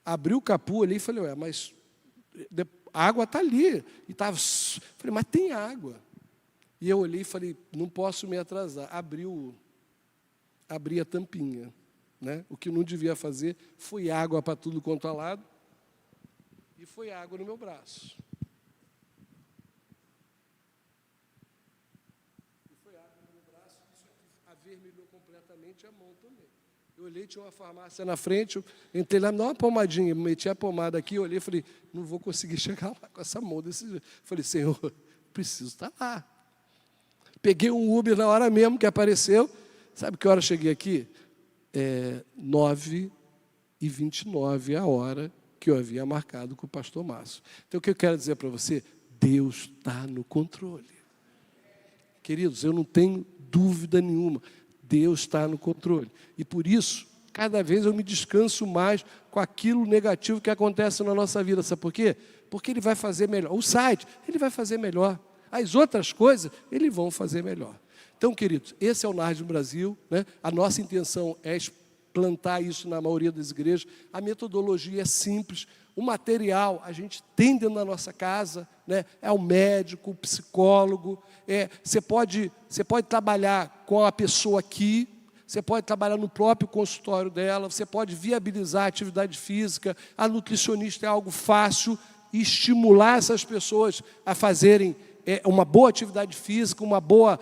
[SPEAKER 2] abri o capô, olhei e falei: ué, mas a água está ali. E tava, falei: mas tem água. E eu olhei e falei: não posso me atrasar. Abri a tampinha, né? O que não devia fazer, foi água para tudo quanto é lado, e foi água no meu braço. Isso aqui avermelhou completamente a mão também. Eu olhei, tinha uma farmácia na frente, eu entrei lá, me dá uma pomadinha, meti a pomada aqui, olhei e falei: não vou conseguir chegar lá com essa mão desse jeito. Falei: Senhor, preciso estar lá. Peguei um Uber na hora mesmo que apareceu. Sabe que hora eu cheguei aqui? 9h29, a hora que eu havia marcado com o pastor Márcio. Então, o que eu quero dizer para você? Deus está no controle. Queridos, eu não tenho dúvida nenhuma. Deus está no controle. E por isso, cada vez eu me descanso mais com aquilo negativo que acontece na nossa vida. Sabe por quê? Porque Ele vai fazer melhor. O site, Ele vai fazer melhor. As outras coisas, Ele vai fazer melhor. Então, queridos, esse é o NASM Brasil, né? A nossa intenção é plantar isso na maioria das igrejas. A metodologia é simples. O material a gente tem dentro da nossa casa, né? É o médico, o psicólogo. Você pode trabalhar com a pessoa aqui, você pode trabalhar no próprio consultório dela, você pode viabilizar a atividade física. A nutricionista é algo fácil, e estimular essas pessoas a fazerem uma boa atividade física, uma boa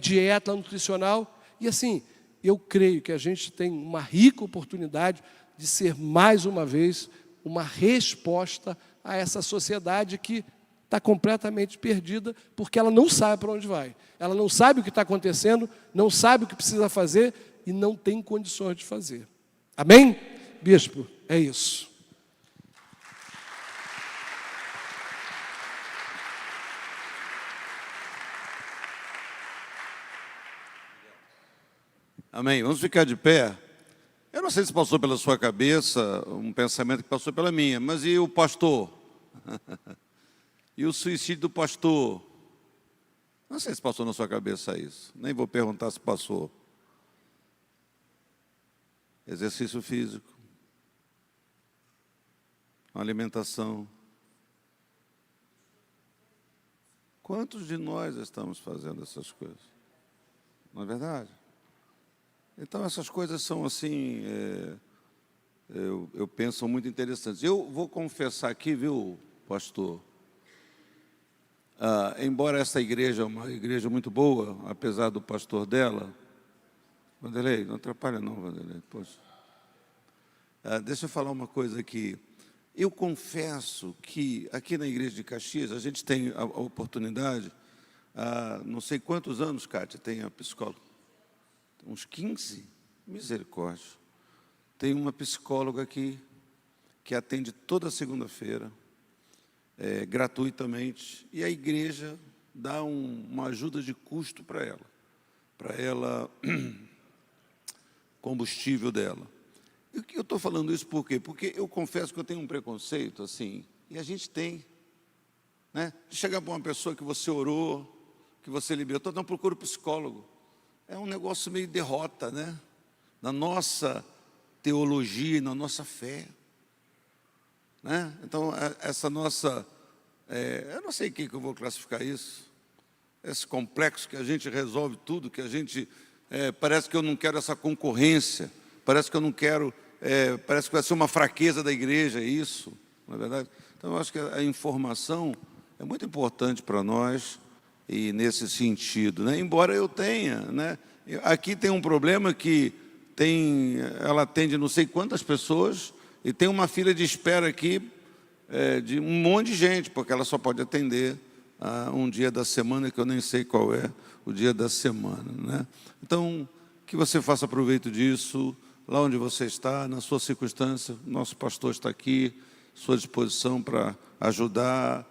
[SPEAKER 2] dieta nutricional. E assim, eu creio que a gente tem uma rica oportunidade de ser, mais uma vez, uma resposta a essa sociedade que está completamente perdida, porque ela não sabe para onde vai. Ela não sabe o que está acontecendo, não sabe o que precisa fazer e não tem condições de fazer. Amém? Bispo, é isso.
[SPEAKER 3] Amém. Vamos ficar de pé. Eu não sei se passou pela sua cabeça um pensamento que passou pela minha, mas e o pastor? E o suicídio do pastor? Não sei se passou na sua cabeça isso. Nem vou perguntar se passou. Exercício físico. Alimentação. Quantos de nós estamos fazendo essas coisas? não é verdade? Então, essas coisas são assim, eu penso, são muito interessantes. Eu vou confessar aqui, viu, pastor? Embora essa igreja é uma igreja muito boa, apesar do pastor dela, Vanderlei, não atrapalha não, Vanderlei, poxa. Deixa eu falar uma coisa aqui. Eu confesso que aqui na igreja de Caxias, a gente tem a oportunidade, não sei quantos anos, Kátia, tem a psicóloga? Uns 15? Misericórdia. Tem uma psicóloga aqui que atende toda segunda-feira, gratuitamente, e a igreja dá uma ajuda de custo para ela, combustível dela. E eu estou falando isso por quê? Porque eu confesso que eu tenho um preconceito, assim, e a gente tem, né? De chegar para uma pessoa que você orou, que você libertou, não procura psicólogo. É um negócio meio derrota, né? Na nossa teologia, na nossa fé, né? Então, essa nossa, eu não sei o que eu vou classificar isso, esse complexo que a gente resolve tudo, que a gente, parece que eu não quero essa concorrência, parece que eu não quero, parece que vai ser uma fraqueza da igreja, isso, não é verdade? Então, eu acho que a informação é muito importante para nós, e nesse sentido, né? Embora eu tenha, né? Aqui tem um problema que ela atende não sei quantas pessoas, e tem uma fila de espera aqui de um monte de gente, porque ela só pode atender um dia da semana, que eu nem sei qual é o dia da semana, né? Então, que você faça proveito disso, lá onde você está, na sua circunstância. Nosso pastor está aqui, à sua disposição para ajudar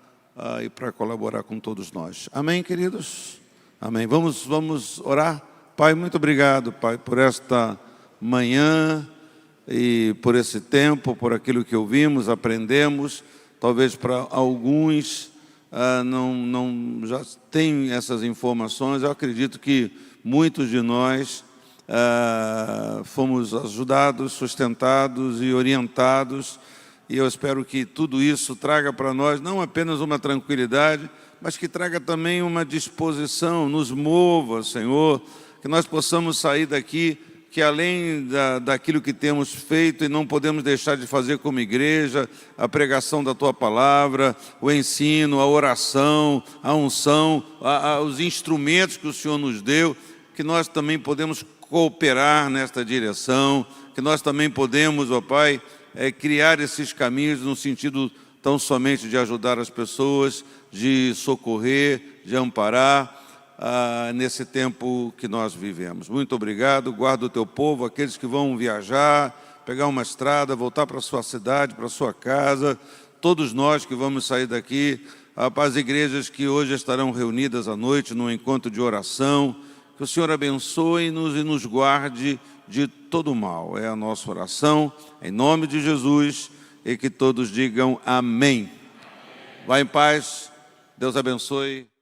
[SPEAKER 3] e para colaborar com todos nós. Amém, queridos? Amém. Vamos orar? Pai, muito obrigado, Pai, por esta manhã e por esse tempo, por aquilo que ouvimos, aprendemos. Talvez para alguns não já têm essas informações. Eu acredito que muitos de nós fomos ajudados, sustentados e orientados, e eu espero que tudo isso traga para nós não apenas uma tranquilidade, mas que traga também uma disposição, nos mova, Senhor, que nós possamos sair daqui, que além daquilo que temos feito e não podemos deixar de fazer como igreja, a pregação da Tua Palavra, o ensino, a oração, a unção, os instrumentos que o Senhor nos deu, que nós também podemos cooperar nesta direção, que nós também podemos, ó Pai, criar esses caminhos no sentido tão somente de ajudar as pessoas, de socorrer, de amparar nesse tempo que nós vivemos. Muito obrigado, guarda o Teu povo, aqueles que vão viajar, pegar uma estrada, voltar para a sua cidade, para a sua casa, todos nós que vamos sair daqui, as igrejas que hoje estarão reunidas à noite num encontro de oração, que o Senhor abençoe-nos e nos guarde de todo o mal. É a nossa oração, em nome de Jesus, e que todos digam amém. Vá em paz, Deus abençoe.